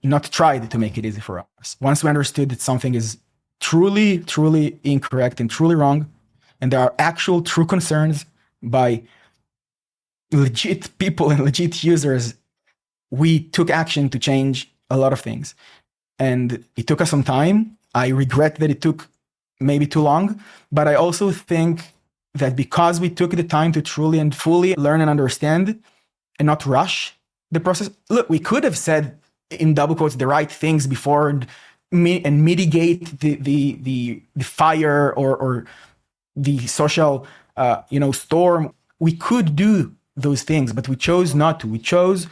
not tried to make it easy for us. Once we understood that something is truly, truly incorrect and truly wrong, and there are actual true concerns by legit people and legit users, we took action to change a lot of things. And it took us some time. I regret that it took maybe too long, but I also think that because we took the time to truly and fully learn and understand and not rush the process. Look, we could have said in double quotes the right things before and mitigate the fire or the social storm. We could do those things, but we chose not to. We chose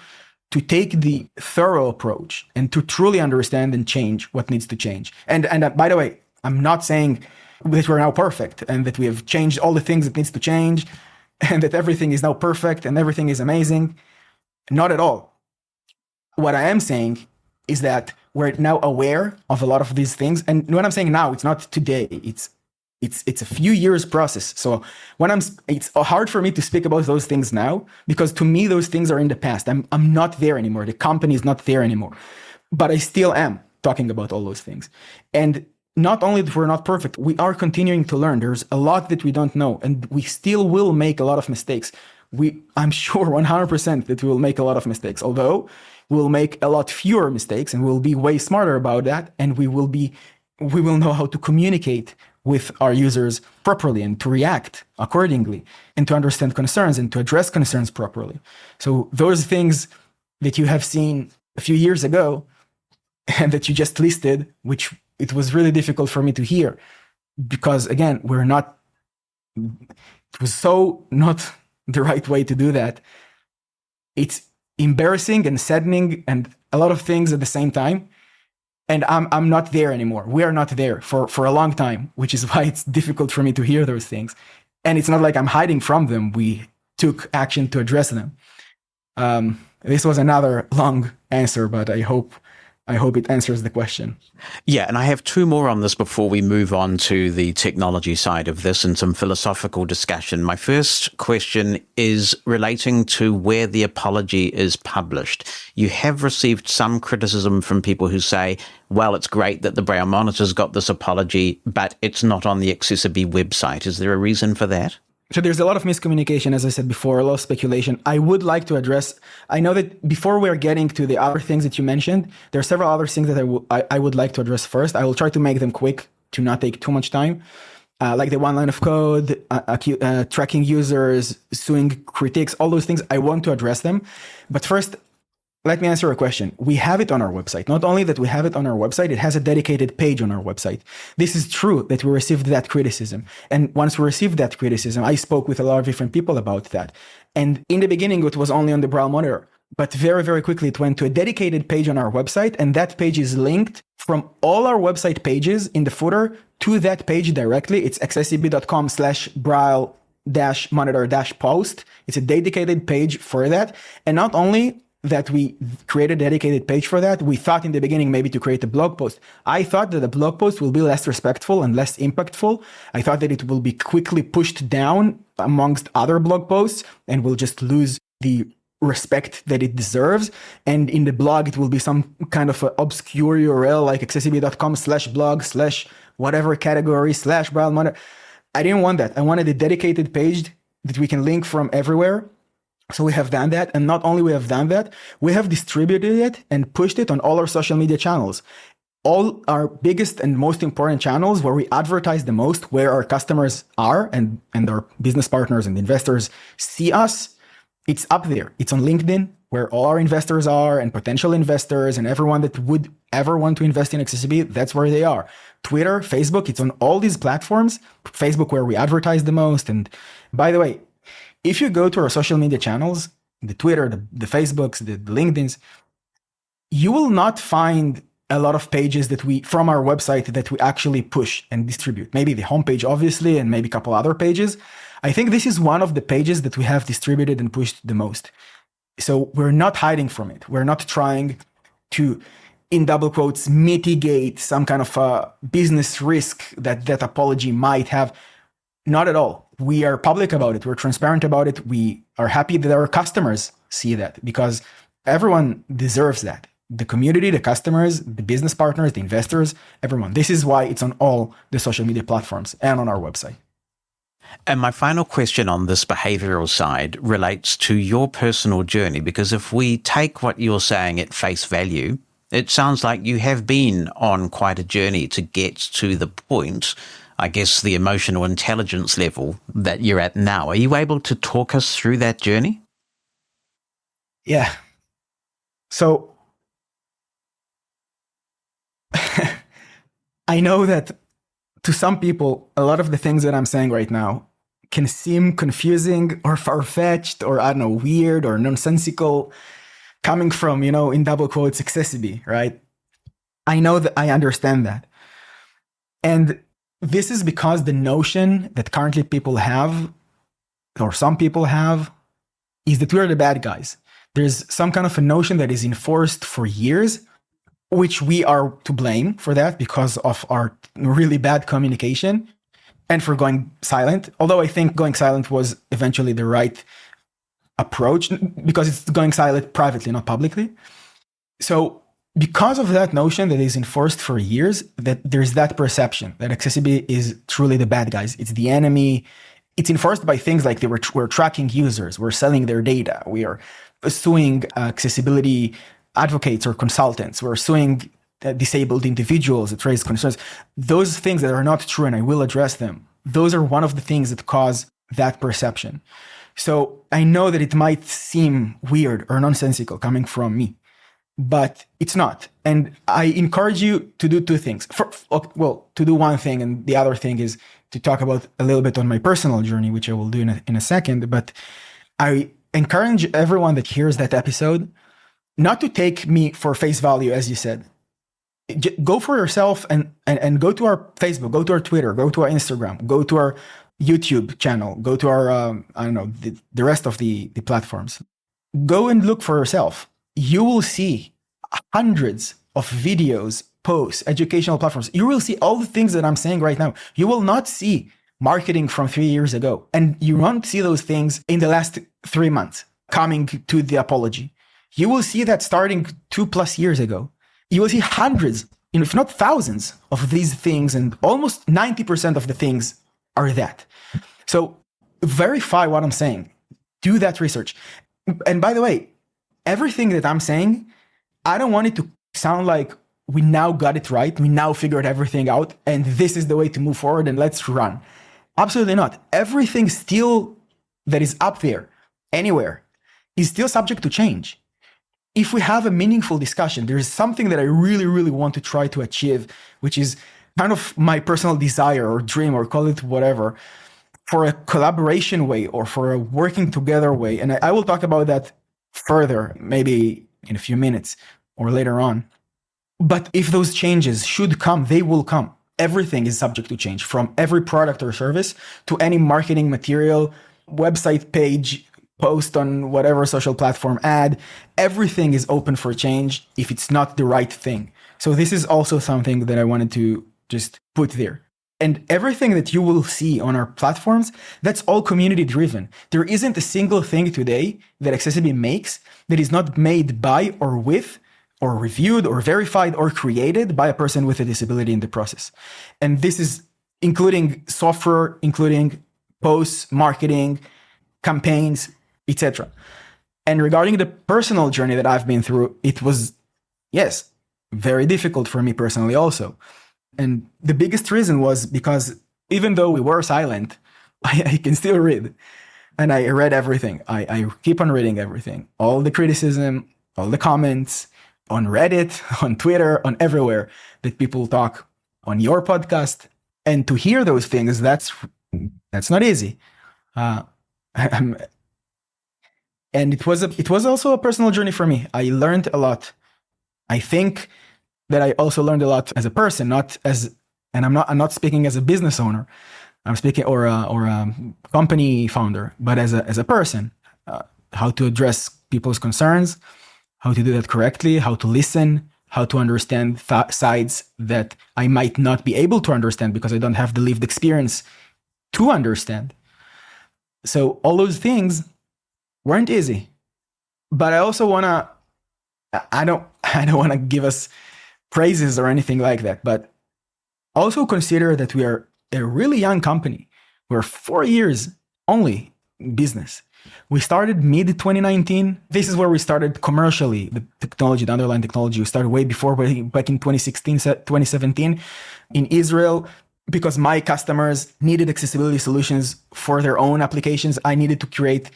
to take the thorough approach and to truly understand and change what needs to change. And by the way, I'm not saying that we're now perfect and that we have changed all the things that needs to change and that everything is now perfect and everything is amazing. Not at all. What I am saying is that we're now aware of a lot of these things. And when I'm saying now, it's not today. It's a few years process. So it's hard for me to speak about those things now, because to me, those things are in the past. I'm not there anymore. The company is not there anymore, but I still am talking about all those things. And not only that we're not perfect, we are continuing to learn. There's a lot that we don't know, and we still will make a lot of mistakes. I'm sure 100% that we will make a lot of mistakes, although we'll make a lot fewer mistakes and we'll be way smarter about that. And we will know how to communicate with our users properly and to react accordingly and to understand concerns and to address concerns properly. So those things that you have seen a few years ago and that you just listed, which it was really difficult for me to hear, because again, it was so not the right way to do that. It's embarrassing and saddening and a lot of things at the same time. And I'm not there anymore. We are not there for a long time, which is why it's difficult for me to hear those things. And it's not like I'm hiding from them. We took action to address them. This was another long answer, but I hope it answers the question. Yeah, and I have two more on this before we move on to the technology side of this and some philosophical discussion. My first question is relating to where the apology is published. You have received some criticism from people who say, well, it's great that the Braille Monitor's got this apology, but it's not on the AccessiBe website. Is there a reason for that? So there's a lot of miscommunication, as I said before, a lot of speculation. I would like to address, I know that before we're getting to the other things that you mentioned, there are several other things that I would like to address first. I will try to make them quick to not take too much time, like the one line of code, tracking users, suing critics, all those things. I want to address them. But first, let me answer a question. We have it on our website. Not only that we have it on our website, it has a dedicated page on our website. This is true that we received that criticism. And once we received that criticism, I spoke with a lot of different people about that. And in the beginning, it was only on the Braille Monitor. But very, very quickly, it went to a dedicated page on our website. And that page is linked from all our website pages in the footer to that page directly. It's accessibe.com/Braille-monitor-post. It's a dedicated page for that. And not only that we created a dedicated page for that, we thought in the beginning maybe to create a blog post. I thought that the blog post will be less respectful and less impactful. I thought that it will be quickly pushed down amongst other blog posts and will just lose the respect that it deserves. And in the blog, it will be some kind of an obscure URL like accessibe.com/blog/ whatever category / brown monitor. I didn't want that. I wanted a dedicated page that we can link from everywhere. So we have done that. And not only we have done that, we have distributed it and pushed it on all our social media channels. All our biggest and most important channels where we advertise the most, where our customers are and our business partners and investors see us, it's up there. It's on LinkedIn, where all our investors are and potential investors and everyone that would ever want to invest in AccessiBe, that's where they are. Twitter, Facebook, it's on all these platforms. Facebook, where we advertise the most. And by the way, if you go to our social media channels, the Twitter, the Facebooks, the LinkedIns, you will not find a lot of pages that from our website that we actually push and distribute. Maybe the homepage, obviously, and maybe a couple other pages. I think this is one of the pages that we have distributed and pushed the most. So we're not hiding from it. We're not trying to, in double quotes, mitigate some kind of business risk that apology might have. Not at all. We are public about it. We're transparent about it. We are happy that our customers see that, because everyone deserves that. The community, the customers, the business partners, the investors, everyone. This is why it's on all the social media platforms and on our website. And my final question on this behavioral side relates to your personal journey, because if we take what you're saying at face value, it sounds like you have been on quite a journey to get to the point, I guess, the emotional intelligence level that you're at now. Are you able to talk us through that journey? Yeah. So I know that to some people, a lot of the things that I'm saying right now can seem confusing or far-fetched or, I don't know, weird or nonsensical, coming from, in double quotes, AccessiBe, right? I know that, I understand that. And this is because the notion that currently people have, or some people have, is that we're the bad guys. There's some kind of a notion that is enforced for years, which we are to blame for that because of our really bad communication and for going silent. Although I think going silent was eventually the right approach, because it's going silent privately, not publicly. So because of that notion that is enforced for years, that there's that perception that AccessiBe is truly the bad guys. It's the enemy. It's enforced by things like we're tracking users, we're selling their data, we are suing accessibility advocates or consultants, we're suing disabled individuals that raise concerns. Those things that are not true, and I will address them, those are one of the things that cause that perception. So I know that it might seem weird or nonsensical coming from me, but it's not. And I encourage you to do two things. To do one thing, and the other thing is to talk about a little bit on my personal journey, which I will do in a second. But I encourage everyone that hears that episode not to take me for face value, as you said. Go for yourself and go to our Facebook, go to our Twitter, go to our Instagram, go to our YouTube channel, go to our, the rest of the platforms. Go and look for yourself. You will see hundreds of videos, posts, educational platforms. You will see all the things that I'm saying right now. You will not see marketing from 3 years ago. And you won't see those things in the last 3 months coming to the apology. You will see that starting 2+ years ago. You will see hundreds, if not thousands, of these things, and almost 90% of the things are that. So verify what I'm saying. Do that research. And by the way, everything that I'm saying, I don't want it to sound like we now got it right, we now figured everything out, and this is the way to move forward, and let's run. Absolutely not. Everything still that is up there, anywhere, is still subject to change. If we have a meaningful discussion, there is something that I really, really want to try to achieve, which is kind of my personal desire or dream, or call it whatever, for a collaboration way or for a working together way. And I will talk about that further, maybe in a few minutes or later on. But if those changes should come, they will come. Everything is subject to change, from every product or service to any marketing material, website page, post on whatever social platform, ad. Everything is open for change if it's not the right thing. So this is also something that I wanted to just put there. And everything that you will see on our platforms, that's all community driven. There isn't a single thing today that AccessiBe makes that is not made by or with or reviewed or verified or created by a person with a disability in the process. And this is including software, including posts, marketing, campaigns, etc. And regarding the personal journey that I've been through, it was, yes, very difficult for me personally also. And the biggest reason was because even though we were silent, I can still read. And I read everything. I keep on reading everything. All the criticism, all the comments on Reddit, on Twitter, on everywhere that people talk on your podcast. And to hear those things, that's not easy. And it was also a personal journey for me. I learned a lot. I think that I also learned a lot as a person, and I'm not speaking as a business owner. I'm speaking or a company founder, but as a person, how to address people's concerns, how to do that correctly, how to listen, how to understand sides that I might not be able to understand because I don't have the lived experience to understand. So all those things weren't easy. But I also I don't want to give us praises or anything like that, but also consider that we are a really young company. We're 4 years only in business. We started mid-2019. This is where we started commercially, the technology, the underlying technology. We started way before, back in 2016, 2017 in Israel, because my customers needed accessibility solutions for their own applications. I needed to create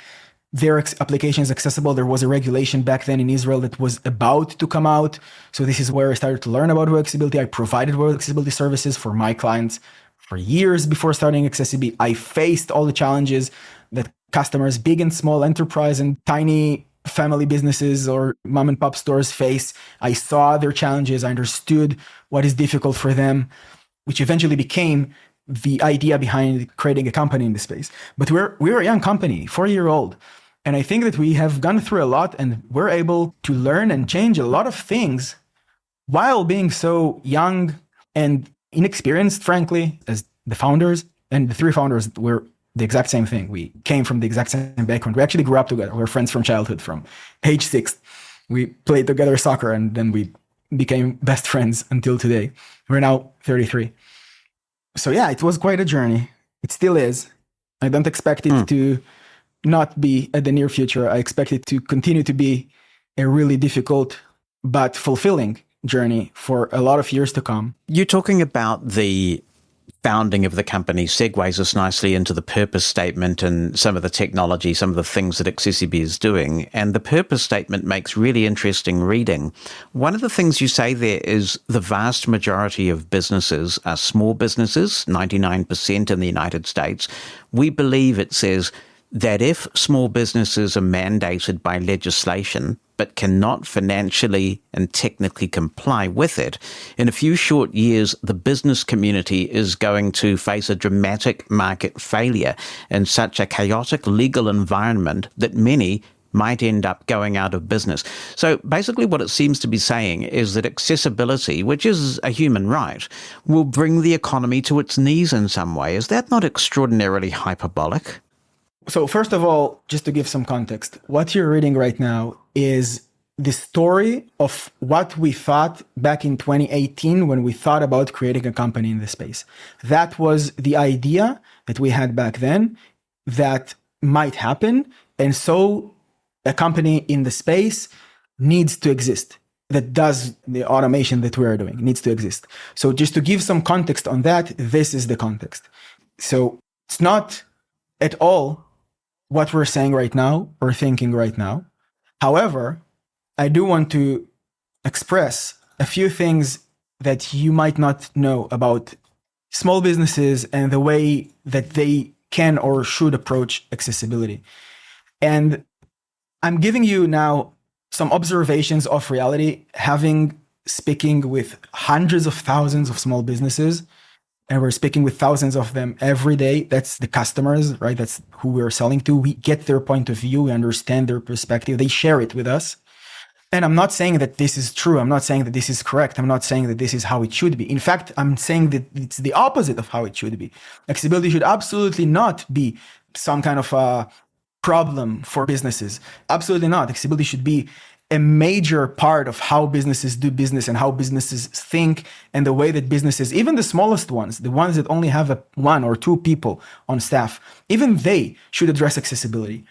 their applications accessible. There was a regulation back then in Israel that was about to come out. So this is where I started to learn about web accessibility. I provided web accessibility services for my clients for years before starting AccessiBe. I faced all the challenges that customers, big and small enterprise and tiny family businesses or mom and pop stores face. I saw their challenges. I understood what is difficult for them, which eventually became the idea behind creating a company in this space. But we're a young company, 4-year-old. And I think that we have gone through a lot and we're able to learn and change a lot of things while being so young and inexperienced, frankly, as the founders. And the 3 founders were the exact same thing. We came from the exact same background. We actually grew up together. We're friends from childhood, from age 6. We played together soccer and then we became best friends until today. We're now 33. So yeah, it was quite a journey. It still is. I don't expect it to not be at the near future. I expect it to continue to be a really difficult but fulfilling journey for a lot of years to come. You're talking about the founding of the company segues us nicely into the purpose statement and some of the technology, some of the things that AccessiBe is doing. And the purpose statement makes really interesting reading. One of the things you say there is the vast majority of businesses are small businesses, 99% in the United States. We believe, it says, that if small businesses are mandated by legislation but cannot financially and technically comply with it, in a few short years, the business community is going to face a dramatic market failure in such a chaotic legal environment that many might end up going out of business. So basically what it seems to be saying is that accessibility, which is a human right, will bring the economy to its knees in some way. Is that not extraordinarily hyperbolic? So first of all, just to give some context, what you're reading right now is the story of what we thought back in 2018 when we thought about creating a company in this space. That was the idea that we had back then that might happen. And so a company in the space needs to exist that does the automation that we are doing, needs to exist. So just to give some context on that, this is the context. So it's not at all what we're saying right now or thinking right now. However, I do want to express a few things that you might not know about small businesses and the way that they can or should approach accessibility. And I'm giving you now some observations of reality, speaking with hundreds of thousands of small businesses, and we're speaking with thousands of them every day. That's the customers, right? That's who we're selling to. We get their point of view. We understand their perspective. They share it with us. And I'm not saying that this is true. I'm not saying that this is correct. I'm not saying that this is how it should be. In fact, I'm saying that it's the opposite of how it should be. Accessibility should absolutely not be some kind of problem for businesses. Absolutely not. Accessibility should be a major part of how businesses do business and how businesses think, and the way that businesses, even the smallest ones, the ones that only have one or two people on staff, even they should address accessibility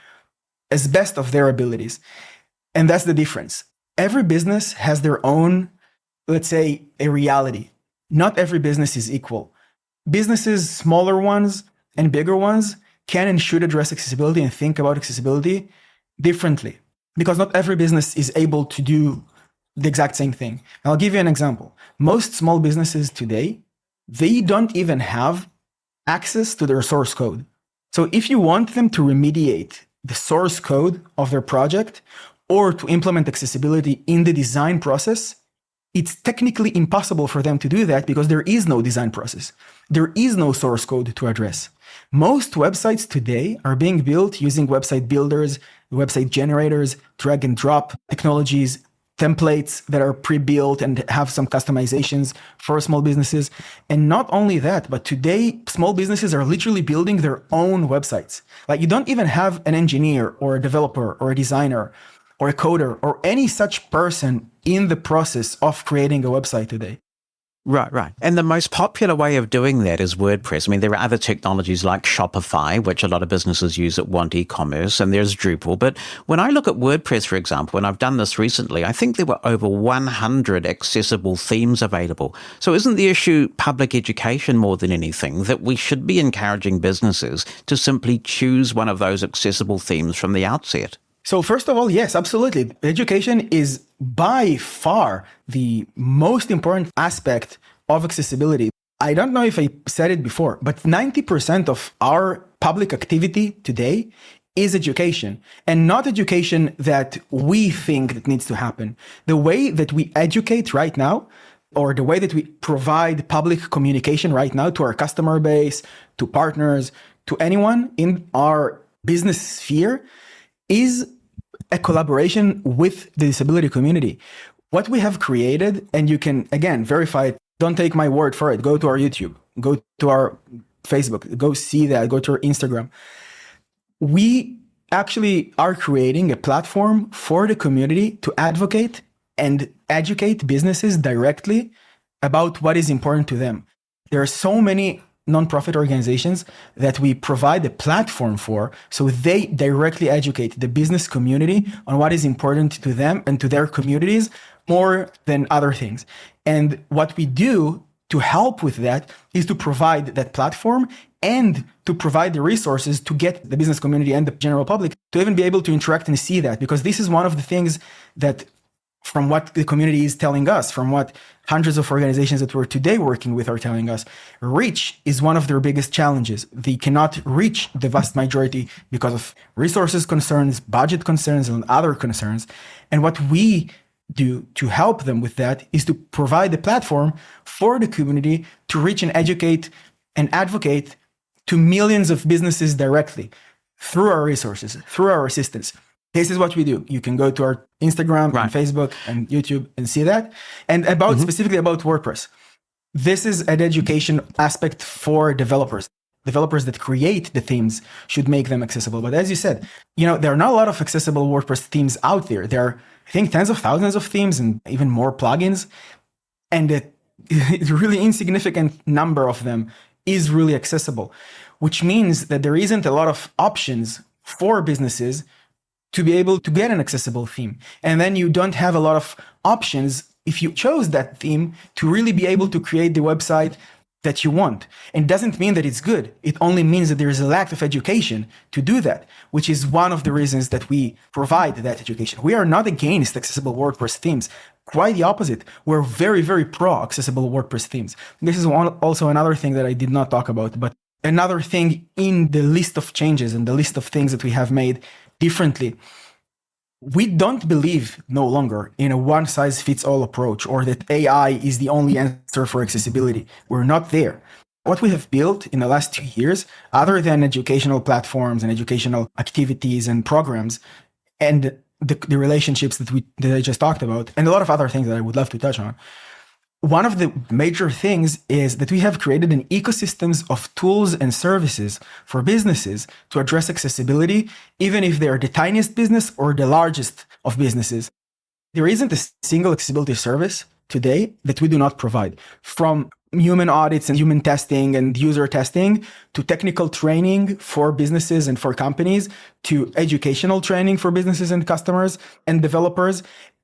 as best of their abilities. And that's the difference. Every business has their own, let's say, a reality. Not every business is equal. Businesses, smaller ones and bigger ones, can and should address accessibility and think about accessibility differently, because not every business is able to do the exact same thing. And I'll give you an example. Most small businesses today, they don't even have access to their source code. So if you want them to remediate the source code of their project or to implement accessibility in the design process, it's technically impossible for them to do that because there is no design process. There is no source code to address. Most websites today are being built using website builders, website generators, drag and drop technologies, templates that are pre-built and have some customizations for small businesses. And not only that, but today small businesses are literally building their own websites. Like, you don't even have an engineer or a developer or a designer or a coder or any such person in the process of creating a website today. Right. And the most popular way of doing that is WordPress. I mean, there are other technologies like Shopify, which a lot of businesses use that want e-commerce, and there's Drupal. But when I look at WordPress, for example, and I've done this recently, I think there were over 100 accessible themes available. So isn't the issue public education more than anything, that we should be encouraging businesses to simply choose one of those accessible themes from the outset? So first of all, yes, absolutely. Education is by far the most important aspect of accessibility. I don't know if I said it before, but 90% of our public activity today is education, and not education that we think that needs to happen. The way that we educate right now, or the way that we provide public communication right now to our customer base, to partners, to anyone in our business sphere, is a collaboration with the disability community. What we have created, and you can, again, verify it. Don't take my word for it. Go to our YouTube, go to our Facebook, go see that, go to our Instagram. We actually are creating a platform for the community to advocate and educate businesses directly about what is important to them. There are so many nonprofit organizations that we provide a platform for, so they directly educate the business community on what is important to them and to their communities more than other things. And what we do to help with that is to provide that platform and to provide the resources to get the business community and the general public to even be able to interact and see that, because this is one of the things that, from what the community is telling us, from what hundreds of organizations that we're today working with are telling us, reach is one of their biggest challenges. They cannot reach the vast majority because of resources concerns, budget concerns, and other concerns. And what we do to help them with that is to provide a platform for the community to reach and educate and advocate to millions of businesses directly through our resources, through our assistance. This is what we do. You can go to our Instagram and Facebook and YouTube and see that. And about specifically about WordPress, this is an education aspect for developers. Developers that create the themes should make them accessible. But as you said, there are not a lot of accessible WordPress themes out there. There are, I think, tens of thousands of themes and even more plugins. And a really insignificant number of them is really accessible, which means that there isn't a lot of options for businesses to be able to get an accessible theme. And then you don't have a lot of options if you chose that theme to really be able to create the website that you want. And it doesn't mean that it's good. It only means that there is a lack of education to do that, which is one of the reasons that we provide that education. We are not against accessible WordPress themes. Quite the opposite. We're very, very pro accessible WordPress themes. This is also another thing that I did not talk about, but another thing in the list of changes and the list of things that we have made differently. We don't believe no longer in a one-size-fits-all approach, or that AI is the only answer for accessibility. We're not there. What we have built in the last 2 years, other than educational platforms and educational activities and programs, and the relationships that I just talked about, and a lot of other things that I would love to touch on, One of the major things is that we have created an ecosystems of tools and services for businesses to address accessibility, even if they are the tiniest business or the largest of businesses. There isn't a single accessibility service today that we do not provide, from human audits and human testing and user testing to technical training for businesses and for companies, to educational training for businesses and customers and developers,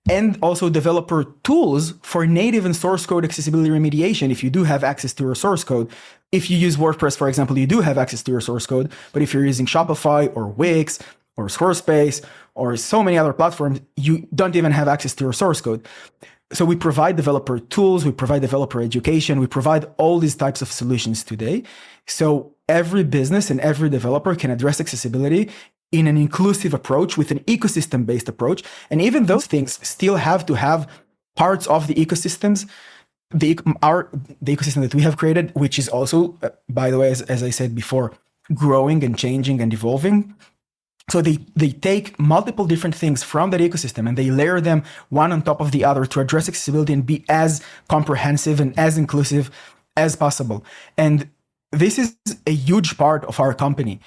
and also developer tools for native and source code accessibility remediation. If you do have access to your source code, if you use WordPress, for example, you do have access to your source code. But if you're using Shopify or Wix or Squarespace or so many other platforms, you don't even have access to your source code. So we provide developer tools, we provide developer education, we provide all these types of solutions today. So every business and every developer can address accessibility in an inclusive approach with an ecosystem-based approach. And even those things still have to have parts of the ecosystems, the ecosystem that we have created, which is also, by the way, as I said before, growing and changing and evolving. So they take multiple different things from that ecosystem and they layer them one on top of the other to address accessibility and be as comprehensive and as inclusive as possible. And this is a huge part of our company.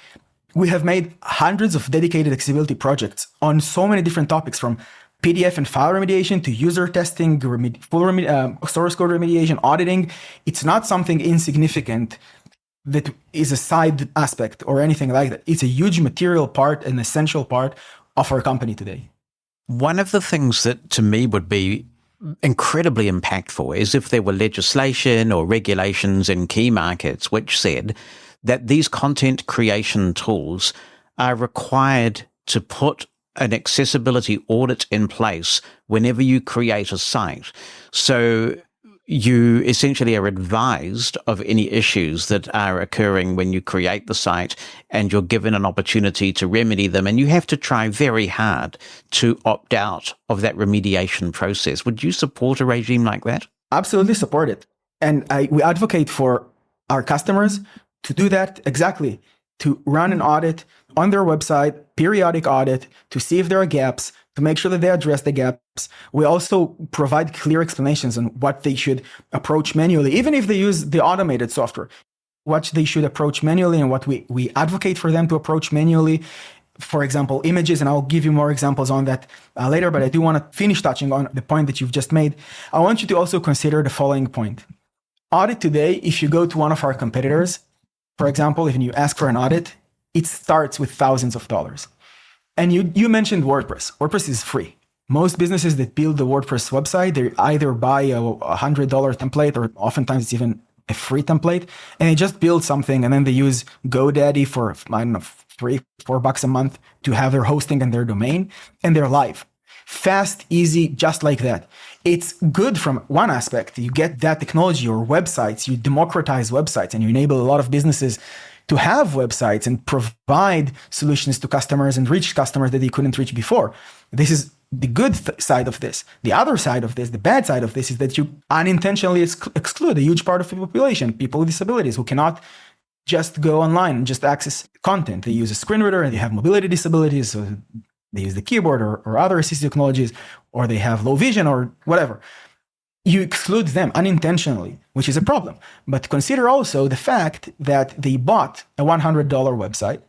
We have made hundreds of dedicated accessibility projects on so many different topics, from PDF and file remediation to user testing, source code remediation, auditing. It's not something insignificant that is a side aspect or anything like that. It's a huge material part, an essential part of our company today. One of the things that to me would be incredibly impactful is if there were legislation or regulations in key markets which said that these content creation tools are required to put an accessibility audit in place whenever you create a site. So you essentially are advised of any issues that are occurring when you create the site, and you're given an opportunity to remedy them, and you have to try very hard to opt out of that remediation process. Would you support a regime like that? Absolutely support it. And we advocate for our customers to do that exactly, to run an audit on their website, periodic audit, to see if there are gaps, to make sure that they address the gaps. We also provide clear explanations on what they should approach manually, even if they use the automated software, what they should approach manually and what we advocate for them to approach manually. For example, images, and I'll give you more examples on that later, but I do want to finish touching on the point that you've just made. I want you to also consider the following point. Audit today, if you go to one of our competitors, for example, if you ask for an audit, it starts with thousands of dollars. And you mentioned WordPress. WordPress is free. Most businesses that build the WordPress website, they either buy a $100 template, or oftentimes it's even a free template, and they just build something, and then they use GoDaddy for, I don't know, $3-4 a month to have their hosting and their domain, and they're live. Fast, easy, just like that. It's good from one aspect. You get that technology or websites, you democratize websites, and you enable a lot of businesses to have websites and provide solutions to customers and reach customers that they couldn't reach before. This is the good side of this. The other side of this, the bad side of this, is that you unintentionally exclude a huge part of the population, people with disabilities who cannot just go online and just access content. They use a screen reader and they have mobility disabilities, so they use the keyboard or other assistive technologies, or they have low vision or whatever. You exclude them unintentionally, which is a problem. But consider also the fact that they bought a $100 website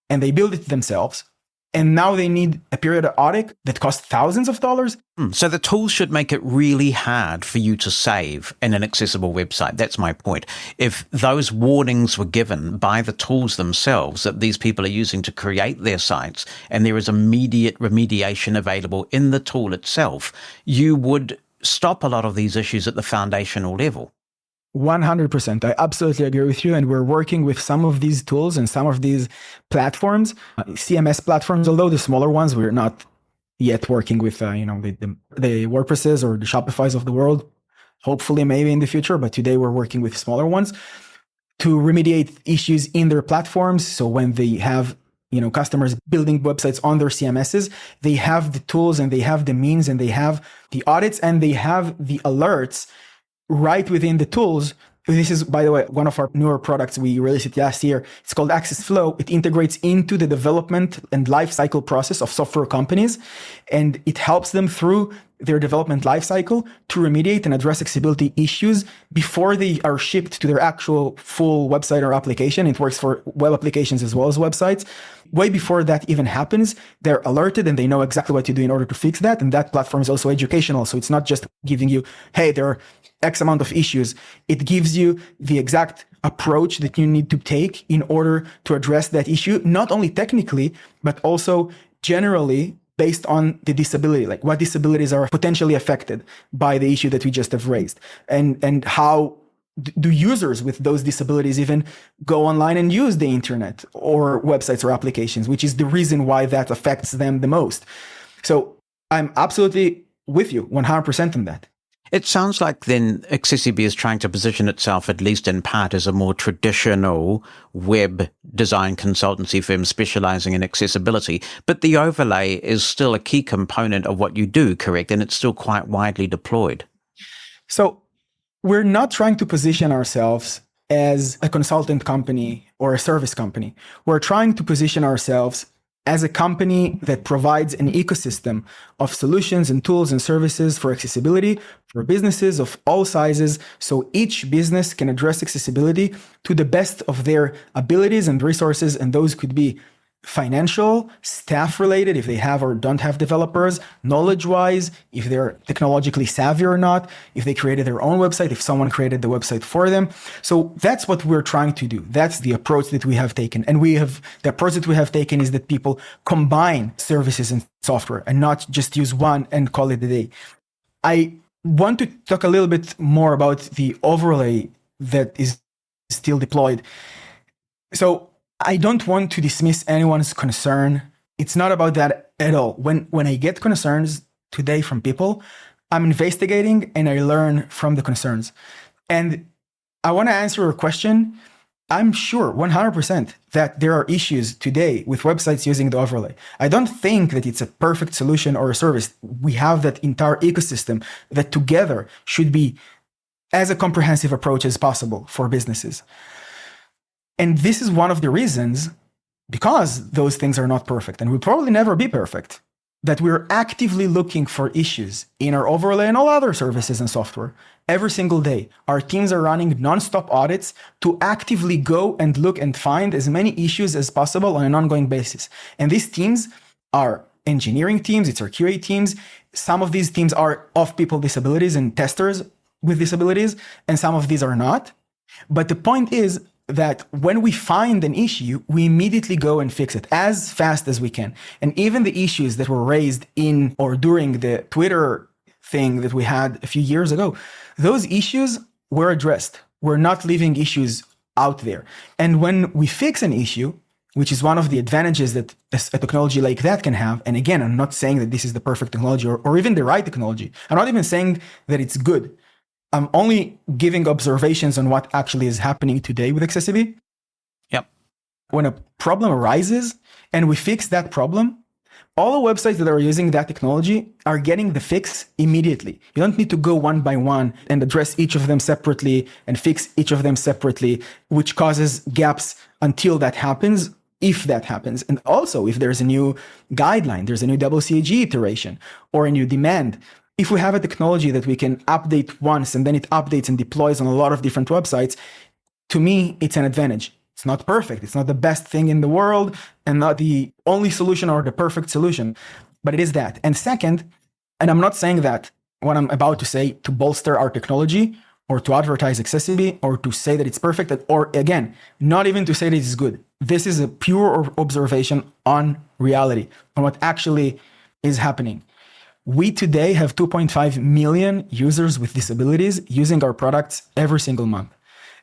and they built it themselves, and now they need a periodic audit that costs thousands of dollars. So the tools should make it really hard for you to save in an accessible website. That's my point. If those warnings were given by the tools themselves that these people are using to create their sites, and there is immediate remediation available in the tool itself, you would stop a lot of these issues at the foundational level. 100%. I absolutely agree with you. And we're working with some of these tools and some of these platforms, CMS platforms, although the smaller ones, we're not yet working with, the WordPresses or the Shopifys of the world. Hopefully, maybe in the future, but today we're working with smaller ones to remediate issues in their platforms. So when they have customers building websites on their CMSs, they have the tools and they have the means and they have the audits and they have the alerts right within the tools. This is, by the way, one of our newer products. We released it last year. It's called Access Flow. It integrates into the development and life cycle process of software companies, and it helps them through their development lifecycle to remediate and address accessibility issues before they are shipped to their actual full website or application. It works for web applications as well as websites. Way before that even happens, they're alerted and they know exactly what to do in order to fix that. And that platform is also educational. So it's not just giving you, hey, there are X amount of issues. It gives you the exact approach that you need to take in order to address that issue, not only technically, but also generally based on the disability, like what disabilities are potentially affected by the issue that we just have raised, and how do users with those disabilities even go online and use the internet or websites or applications, which is the reason why that affects them the most. So I'm absolutely with you 100% on that. It sounds like then AccessiBe is trying to position itself, at least in part, as a more traditional web design consultancy firm specializing in accessibility. But the overlay is still a key component of what you do, correct? And it's still quite widely deployed. So we're not trying to position ourselves as a consultant company or a service company. We're trying to position ourselves as a company that provides an ecosystem of solutions and tools and services for accessibility for businesses of all sizes, so each business can address accessibility to the best of their abilities and resources, and those could be financial, staff related, if they have or don't have developers, knowledge wise, if they're technologically savvy or not, if they created their own website, if someone created the website for them. So that's what we're trying to do. That's the approach that we have taken. And the approach that we have taken is that people combine services and software and not just use one and call it a day. I want to talk a little bit more about the overlay that is still deployed. So I don't want to dismiss anyone's concern. It's not about that at all. When I get concerns today from people, I'm investigating and I learn from the concerns. And I want to answer your question. I'm sure 100% that there are issues today with websites using the overlay. I don't think that it's a perfect solution or a service. We have that entire ecosystem that together should be as a comprehensive approach as possible for businesses. And this is one of the reasons, because those things are not perfect and will probably never be perfect, that we're actively looking for issues in our overlay and all other services and software every single day. Our teams are running nonstop audits to actively go and look and find as many issues as possible on an ongoing basis. And these teams are engineering teams, it's our QA teams. Some of these teams are of people with disabilities and testers with disabilities, and some of these are not. But the point is that when we find an issue, we immediately go and fix it as fast as we can. And even the issues that were raised in or during the Twitter thing that we had a few years ago, those issues were addressed. We're not leaving issues out there. And when we fix an issue, which is one of the advantages that a technology like that can have, and again, I'm not saying that this is the perfect technology or even the right technology. I'm not even saying that it's good. I'm only giving observations on what actually is happening today with AccessiBe. Yep. When a problem arises and we fix that problem, all the websites that are using that technology are getting the fix immediately. You don't need to go one by one and address each of them separately and fix each of them separately, which causes gaps until that happens, if that happens. And also, if there's a new guideline, there's a new WCAG iteration or a new demand, if we have a technology that we can update once and then it updates and deploys on a lot of different websites, to me, it's an advantage. It's not perfect. It's not the best thing in the world and not the only solution or the perfect solution, but it is that. And second, and I'm not saying that what I'm about to say to bolster our technology or to advertise AccessiBe or to say that it's perfect, or again, not even to say that it's good. This is a pure observation on reality, on what actually is happening. We today have 2.5 million users with disabilities using our products every single month.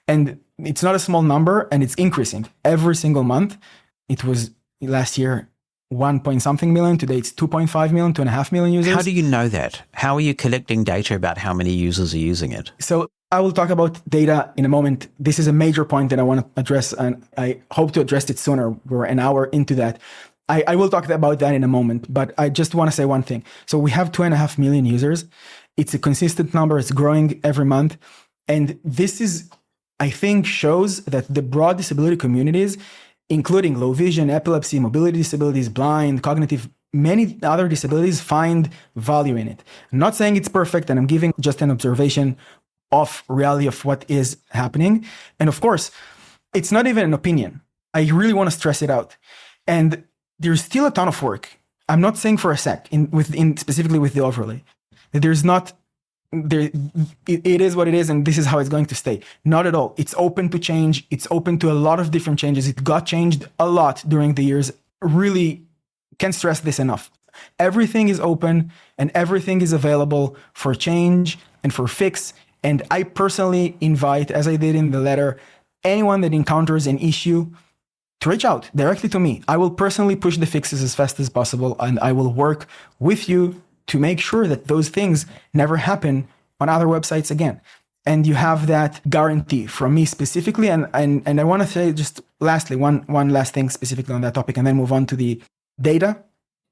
And it's not a small number, and it's increasing every single month. It was last year 1 million. Today it's 2.5 million, 2.5 million users. How do you know that? How are you collecting data about how many users are using it? So I will talk about data in a moment. This is a major point that I want to address, and I hope to address it sooner. We're an hour into that. I will talk about that in a moment, but I just want to say one thing. So we have 2.5 million users. It's a consistent number. It's growing every month. And this is, I think, shows that the broad disability communities, including low vision, epilepsy, mobility disabilities, blind, cognitive many other disabilities find value in it. I'm not saying it's perfect, and I'm giving just an observation of reality of what is happening. And of course, it's not even an opinion. I really want to stress it out. And there's still a ton of work. I'm not saying for a sec, specifically with the overlay, that there's not, it is what it is, and this is how it's going to stay. Not at all. It's open to change. It's open to a lot of different changes. It got changed a lot during the years. Really can't stress this enough. Everything is open and everything is available for change and for fix. And I personally invite, as I did in the letter, anyone that encounters an issue to reach out directly to me. I will personally push the fixes as fast as possible, and I will work with you to make sure that those things never happen on other websites again. And you have that guarantee from me specifically. And I want to say just lastly, one last thing specifically on that topic, and then move on to the data.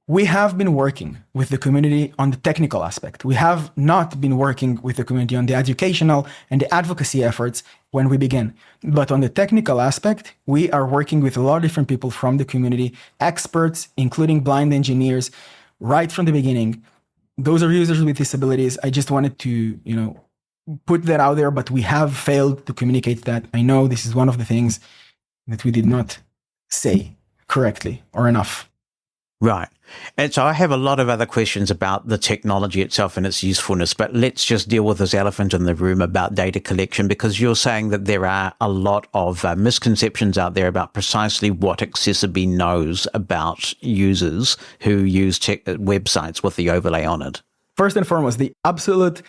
We have been working with the community on the technical aspect. We have not been working with the community on the educational and the advocacy efforts when we began. But on the technical aspect, we are working with a lot of different people from the community, experts, including blind engineers, right from the beginning. Those are users with disabilities. I just wanted to, put that out there, but we have failed to communicate that. I know this is one of the things that we did not say correctly or enough. Right. And so I have a lot of other questions about the technology itself and its usefulness, but let's just deal with this elephant in the room about data collection, because you're saying that there are a lot of misconceptions out there about precisely what AccessiBe knows about users who use websites with the overlay on it. First and foremost, the absolute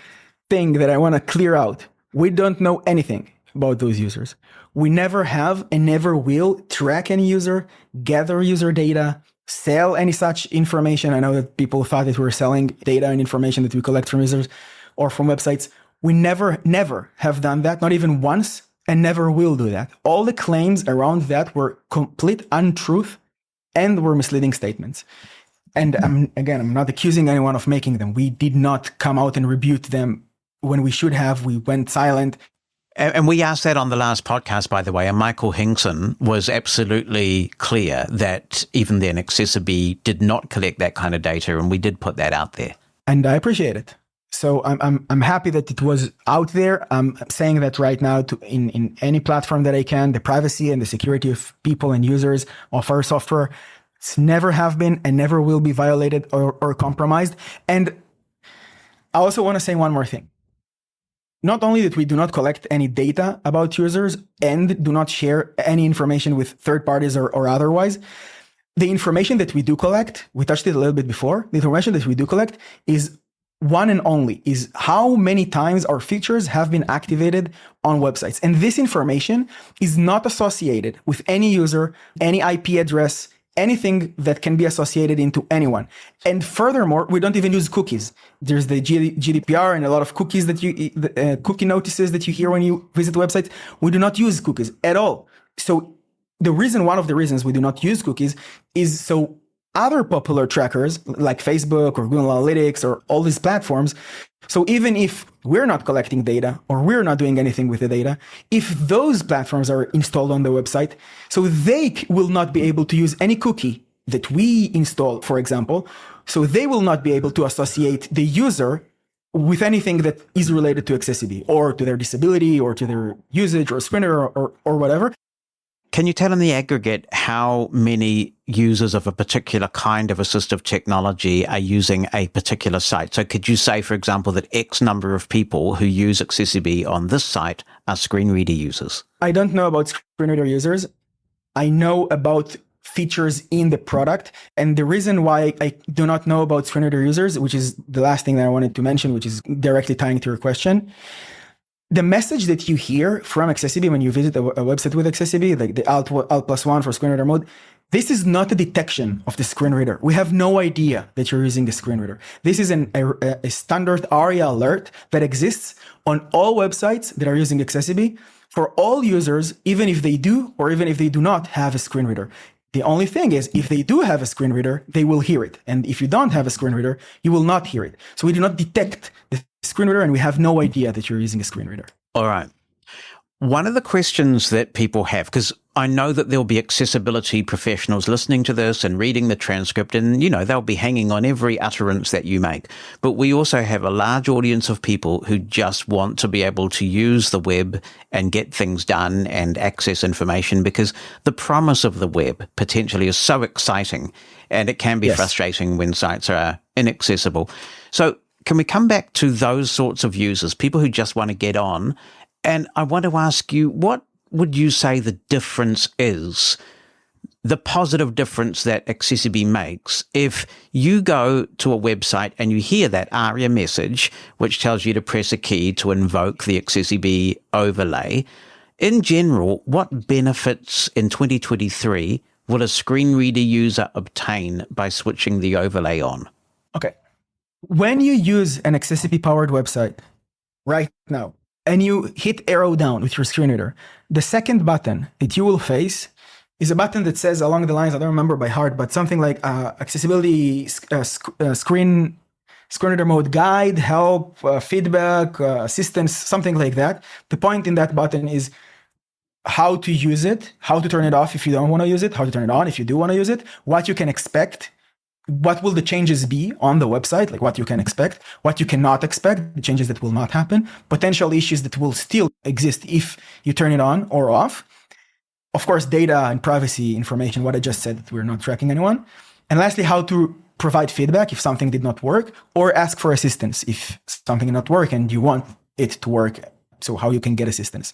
thing that I want to clear out, we don't know anything about those users. We never have and never will track any user, gather user data, sell any such information. I know that people thought that we were selling data and information that we collect from users or from websites. We never have done that, not even once, and never will do that. All the claims around that were complete untruth and were misleading statements. And I'm not accusing anyone of making them. We did not come out and rebuke them when we should have. We went silent. And we asked that on the last podcast, by the way, and Michael Hinkson was absolutely clear that even then AccessiBe did not collect that kind of data, and we did put that out there. And I appreciate it. So I'm happy that it was out there. I'm saying that right now in any platform that I can. The privacy and the security of people and users of our software, it's never have been and never will be violated or compromised. And I also want to say one more thing. Not only that we do not collect any data about users and do not share any information with third parties or otherwise, the information that we do collect, we touched it a little bit before, the information that we do collect is one and only, is how many times our features have been activated on websites. And this information is not associated with any user, any IP address, anything that can be associated into anyone. And furthermore, we don't even use cookies. There's the GDPR and a lot of cookies cookie notices that you hear when you visit websites. We do not use cookies at all. So one of the reasons we do not use cookies is so other popular trackers like Facebook or Google Analytics or all these platforms. So even if we're not collecting data or we're not doing anything with the data, if those platforms are installed on the website, so they will not be able to use any cookie that we install, for example, so they will not be able to associate the user with anything that is related to AccessiBe or to their disability or to their usage or screener or whatever. Can you tell in the aggregate how many users of a particular kind of assistive technology are using a particular site? So could you say, for example, that X number of people who use AccessiBe on this site are screen reader users? I don't know about screen reader users. I know about features in the product. And the reason why I do not know about screen reader users, which is the last thing that I wanted to mention, which is directly tying to your question, the message that you hear from AccessiBe when you visit a website with AccessiBe, like the Alt+1 for screen reader mode, this is not a detection of the screen reader. We have no idea that you're using the screen reader. This is a standard ARIA alert that exists on all websites that are using AccessiBe for all users, even if they do or even if they do not have a screen reader. The only thing is, if they do have a screen reader, they will hear it. And if you don't have a screen reader, you will not hear it. So we do not detect the screen reader, and we have no idea that you're using a screen reader. All right. One of the questions that people have, because I know that there'll be accessibility professionals listening to this and reading the transcript, and, they'll be hanging on every utterance that you make. But we also have a large audience of people who just want to be able to use the web and get things done and access information, because the promise of the web potentially is so exciting, and it can be frustrating when sites are inaccessible. So can we come back to those sorts of users, people who just want to get on? And I want to ask you, what would you say the difference is, the positive difference that AccessiBe makes if you go to a website and you hear that ARIA message, which tells you to press a key to invoke the AccessiBe overlay? In general, what benefits in 2023 will a screen reader user obtain by switching the overlay on? Okay. When you use an AccessiBe-powered website right now, and you hit arrow down with your screen reader, the second button that you will face is a button that says along the lines, I don't remember by heart, but something like accessibility screen reader mode guide, help, feedback, assistance, something like that. The point in that button is how to use it, how to turn it off if you don't want to use it, how to turn it on if you do want to use it, what you can expect, what will the changes be on the website, like what you can expect, what you cannot expect, the changes that will not happen, potential issues that will still exist if you turn it on or off. Of course, data and privacy information, what I just said, that we're not tracking anyone. And lastly, how to provide feedback if something did not work, or ask for assistance if something did not work and you want it to work. So how you can get assistance.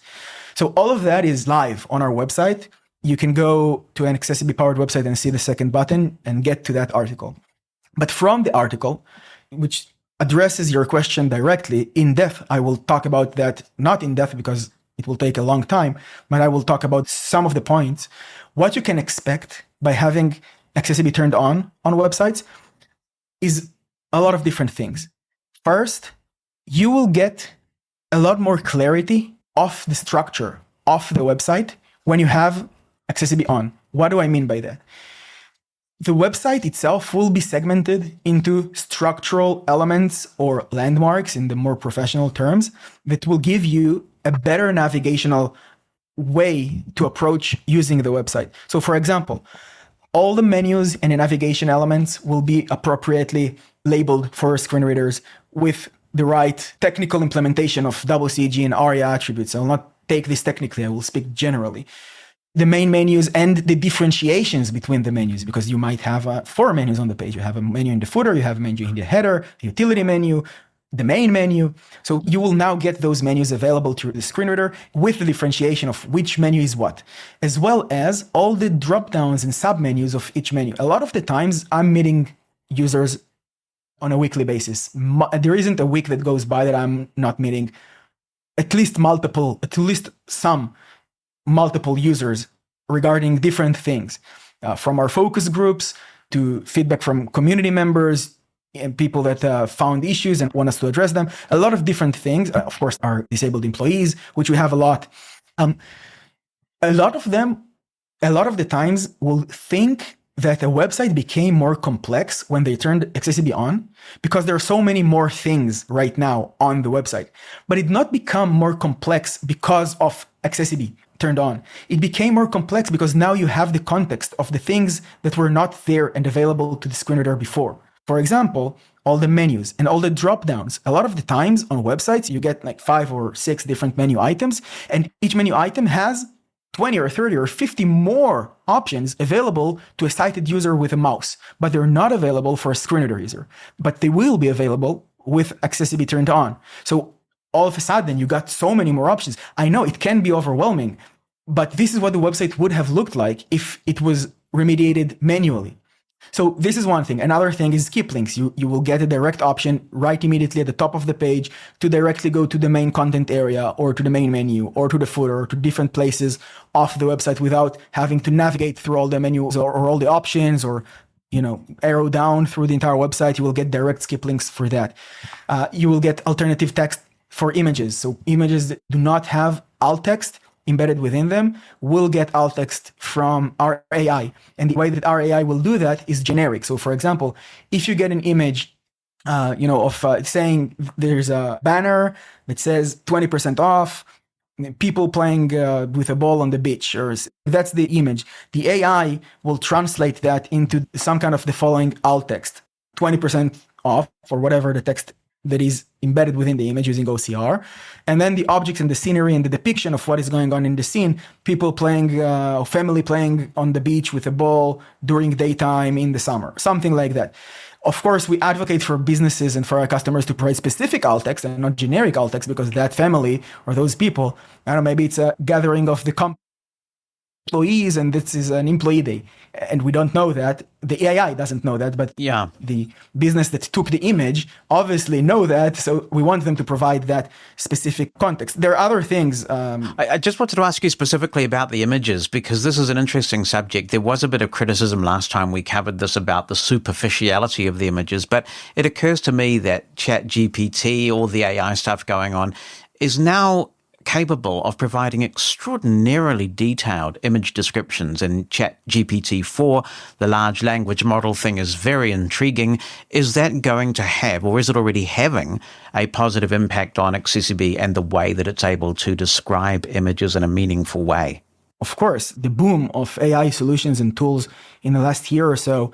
So all of that is live on our website. You can go to an AccessiBe-powered website and see the second button and get to that article. But from the article, which addresses your question directly, in depth, I will talk about that, not in depth because it will take a long time, but I will talk about some of the points. What you can expect by having AccessiBe turned on websites is a lot of different things. First, you will get a lot more clarity of the structure of the website when you have AccessiBe on. What do I mean by that? The website itself will be segmented into structural elements or landmarks in the more professional terms that will give you a better navigational way to approach using the website. So for example, all the menus and the navigation elements will be appropriately labeled for screen readers with the right technical implementation of WCAG and ARIA attributes. I will not take this technically, I will speak generally. The main menus and the differentiations between the menus, because you might have 4 menus on the page. You have a menu in the footer, you have a menu in the header, a utility menu, the main menu. So you will now get those menus available to the screen reader with the differentiation of which menu is what, as well as all the drop downs and sub menus of each menu. A lot of the times I'm meeting users on a weekly basis. There isn't a week that goes by that I'm not meeting at least some multiple users regarding different things, from our focus groups to feedback from community members and people that found issues and want us to address them. A lot of different things. Of course, our disabled employees, which we have a lot. A lot of the times will think that a website became more complex when they turned AccessiBe on, because there are so many more things right now on the website. But it did not become more complex because of AccessiBe turned on. It became more complex because now you have the context of the things that were not there and available to the screen reader before. For example, all the menus and all the drop downs. A lot of the times on websites, you get like 5 or 6 different menu items, and each menu item has 20 or 30 or 50 more options available to a sighted user with a mouse, but they're not available for a screen reader user. But they will be available with AccessiBe turned on. So all of a sudden, you got so many more options. I know it can be overwhelming, but this is what the website would have looked like if it was remediated manually. So this is one thing. Another thing is skip links. You will get a direct option right immediately at the top of the page to directly go to the main content area or to the main menu or to the footer or to different places off the website without having to navigate through all the menus or all the options or arrow down through the entire website. You will get direct skip links for that. You will get alternative text for images. So images that do not have alt text embedded within them will get alt text from our AI. And the way that our AI will do that is generic. So for example, if you get an image, of saying there's a banner that says 20% off people playing with a ball on the beach, or that's the image. The AI will translate that into some kind of the following alt text, 20% off for whatever the text that is embedded within the image using OCR. And then the objects and the scenery and the depiction of what is going on in the scene, people playing, family playing on the beach with a ball during daytime in the summer, something like that. Of course, we advocate for businesses and for our customers to provide specific alt text and not generic alt text, because that family or those people, I don't know, maybe it's a gathering of the employees and this is an employee day. And we don't know that. The AI doesn't know that, but the business that took the image obviously know that. So we want them to provide that specific context. There are other things. I just wanted to ask you specifically about the images, because this is an interesting subject. There was a bit of criticism last time we covered this about the superficiality of the images, but it occurs to me that ChatGPT, all the AI stuff going on, is now capable of providing extraordinarily detailed image descriptions in ChatGPT-4. The large language model thing is very intriguing. Is that going to have, or is it already having, a positive impact on AccessiBe and the way that it's able to describe images in a meaningful way? Of course, the boom of AI solutions and tools in the last year or so,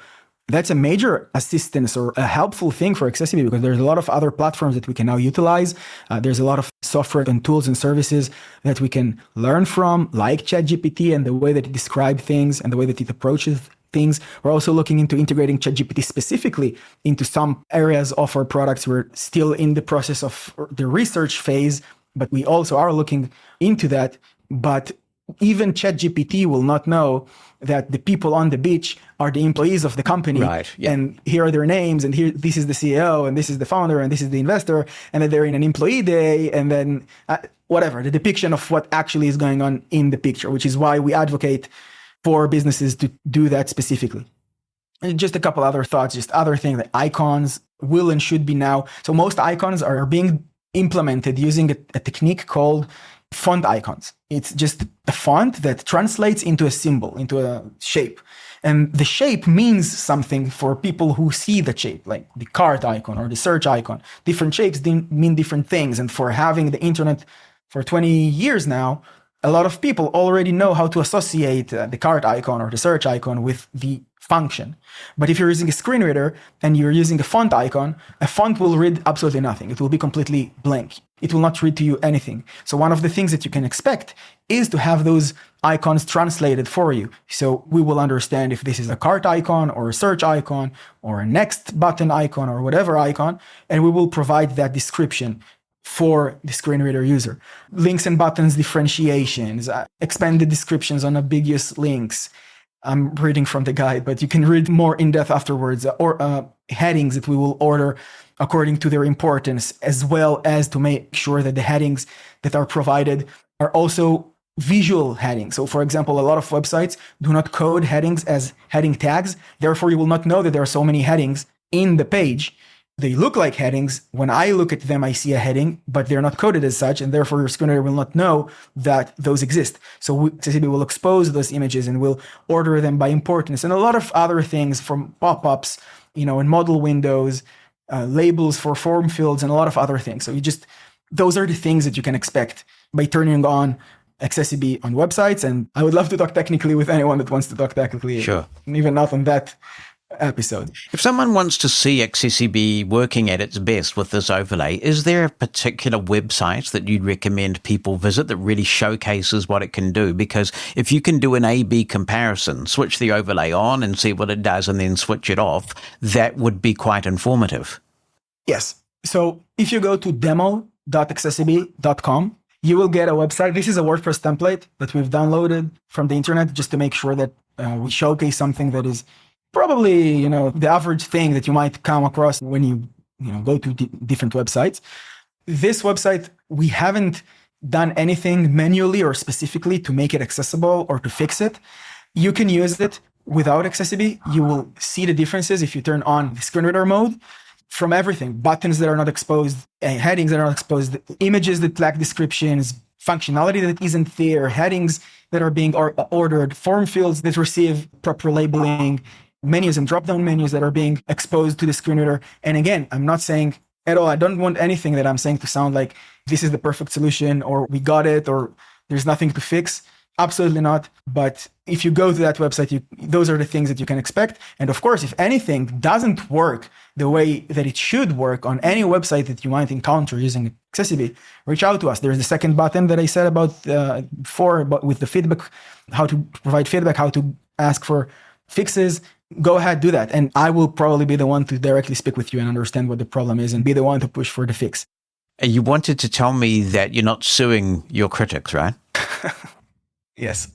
that's a major assistance or a helpful thing for AccessiBe, because there's a lot of other platforms that we can now utilize. There's a lot of software and tools and services that we can learn from, like ChatGPT and the way that it describes things and the way that it approaches things. We're also looking into integrating ChatGPT specifically into some areas of our products. We're still in the process of the research phase, but we also are looking into that. But even ChatGPT will not know that the people on the beach are the employees of the company. Right, yeah. And here are their names, and here this is the CEO, and this is the founder, and this is the investor, and then they're in an employee day, and then whatever, the depiction of what actually is going on in the picture, which is why we advocate for businesses to do that specifically. And just a couple other thoughts, just other things, that icons will and should be now. So most icons are being implemented using a technique called font icons. It's just a font that translates into a symbol, into a shape. And the shape means something for people who see the shape, like the cart icon or the search icon. Different shapes mean different things. And for having the internet for 20 years now, a lot of people already know how to associate the cart icon or the search icon with the function. But if you're using a screen reader and you're using a font icon, a font will read absolutely nothing. It will be completely blank. It will not read to you anything. So one of the things that you can expect is to have those icons translated for you. So we will understand if this is a cart icon or a search icon or a next button icon or whatever icon, and we will provide that description for the screen reader user. Links and buttons differentiations, expanded descriptions on ambiguous links. I'm reading from the guide, but you can read more in depth afterwards, or headings that we will order according to their importance, as well as to make sure that the headings that are provided are also visual headings. So for example, a lot of websites do not code headings as heading tags. Therefore, you will not know that there are so many headings in the page. They look like headings. When I look at them, I see a heading, but they're not coded as such, and therefore your screen reader will not know that those exist. So AccessiBe will expose those images and will order them by importance, and a lot of other things, from pop-ups, and modal windows, labels for form fields, and a lot of other things. So those are the things that you can expect by turning on AccessiBe on websites. And I would love to talk technically with anyone that wants to talk technically. Sure. Even not on that episode. If someone wants to see AccessiBe working at its best with this overlay, is there a particular website that you'd recommend people visit that really showcases what it can do? Because if you can do an A/B comparison, switch the overlay on and see what it does and then switch it off, that would be quite informative. Yes. So if you go to demo.accessibe.com, you will get a website. This is a WordPress template that we've downloaded from the internet just to make sure that we showcase something that is probably, the average thing that you might come across when you go to different websites. This website, we haven't done anything manually or specifically to make it accessible or to fix it. You can use it without AccessiBe. You will see the differences if you turn on the screen reader mode from everything: buttons that are not exposed, headings that are not exposed, images that lack descriptions, functionality that isn't there, headings that are being ordered, form fields that receive proper labeling, menus and drop-down menus that are being exposed to the screen reader. And again, I'm not saying at all. I don't want anything that I'm saying to sound like this is the perfect solution or we got it or there's nothing to fix. Absolutely not. But if you go to that website, those are the things that you can expect. And of course, if anything doesn't work the way that it should work on any website that you might encounter using AccessiBe, reach out to us. There's the second button that I said about before, but with the feedback, how to provide feedback, how to ask for fixes. Go ahead, do that. And I will probably be the one to directly speak with you and understand what the problem is and be the one to push for the fix. You wanted to tell me that you're not suing your critics, right? Yes.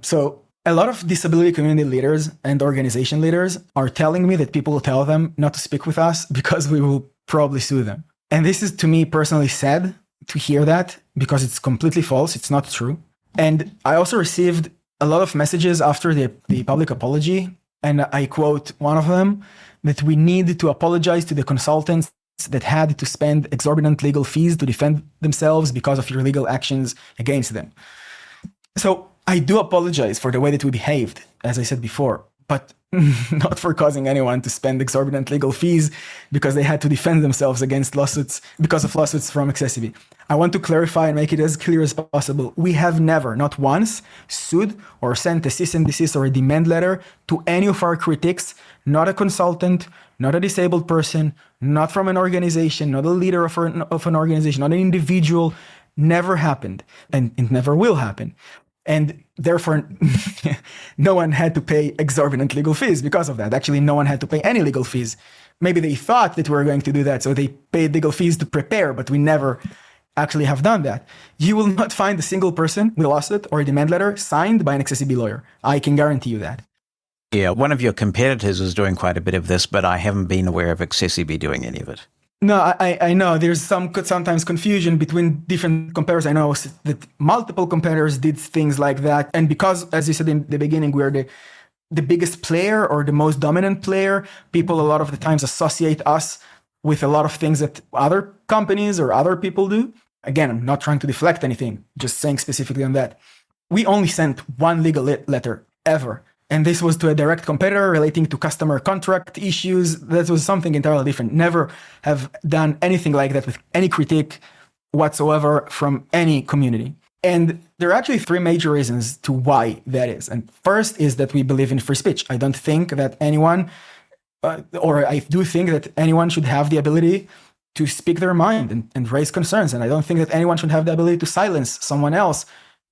So a lot of disability community leaders and organization leaders are telling me that people tell them not to speak with us because we will probably sue them. And this is, to me, personally sad to hear that because it's completely false. It's not true. And I also received a lot of messages after the public apology. And I quote one of them, that we need to apologize to the consultants that had to spend exorbitant legal fees to defend themselves because of your legal actions against them. So I do apologize for the way that we behaved, as I said before, but not for causing anyone to spend exorbitant legal fees because they had to defend themselves against lawsuits because of lawsuits from AccessiBe. I want to clarify and make it as clear as possible. We have never, not once, sued or sent a cease and desist or a demand letter to any of our critics, not a consultant, not a disabled person, not from an organization, not a leader of an organization, not an individual. Never happened, and it never will happen. And therefore, no one had to pay exorbitant legal fees because of that. Actually, no one had to pay any legal fees. Maybe they thought that we were going to do that, so they paid legal fees to prepare, but we never actually have done that. You will not find a single person with a lawsuit or a demand letter signed by an AccessiBe lawyer. I can guarantee you that. Yeah, one of your competitors is doing quite a bit of this, but I haven't been aware of AccessiBe doing any of it. No, I know there's sometimes confusion between different competitors. I know that multiple competitors did things like that. And because, as you said in the beginning, we're the biggest player or the most dominant player, people a lot of the times associate us with a lot of things that other companies or other people do. Again, I'm not trying to deflect anything, just saying specifically on that. We only sent one legal letter ever. And this was to a direct competitor relating to customer contract issues. That was something entirely different. Never have done anything like that with any critique whatsoever from any community. And there are actually three major reasons to why that is. And first is that we believe in free speech. I don't think that anyone, or I do think that anyone should have the ability to speak their mind and raise concerns. And I don't think that anyone should have the ability to silence someone else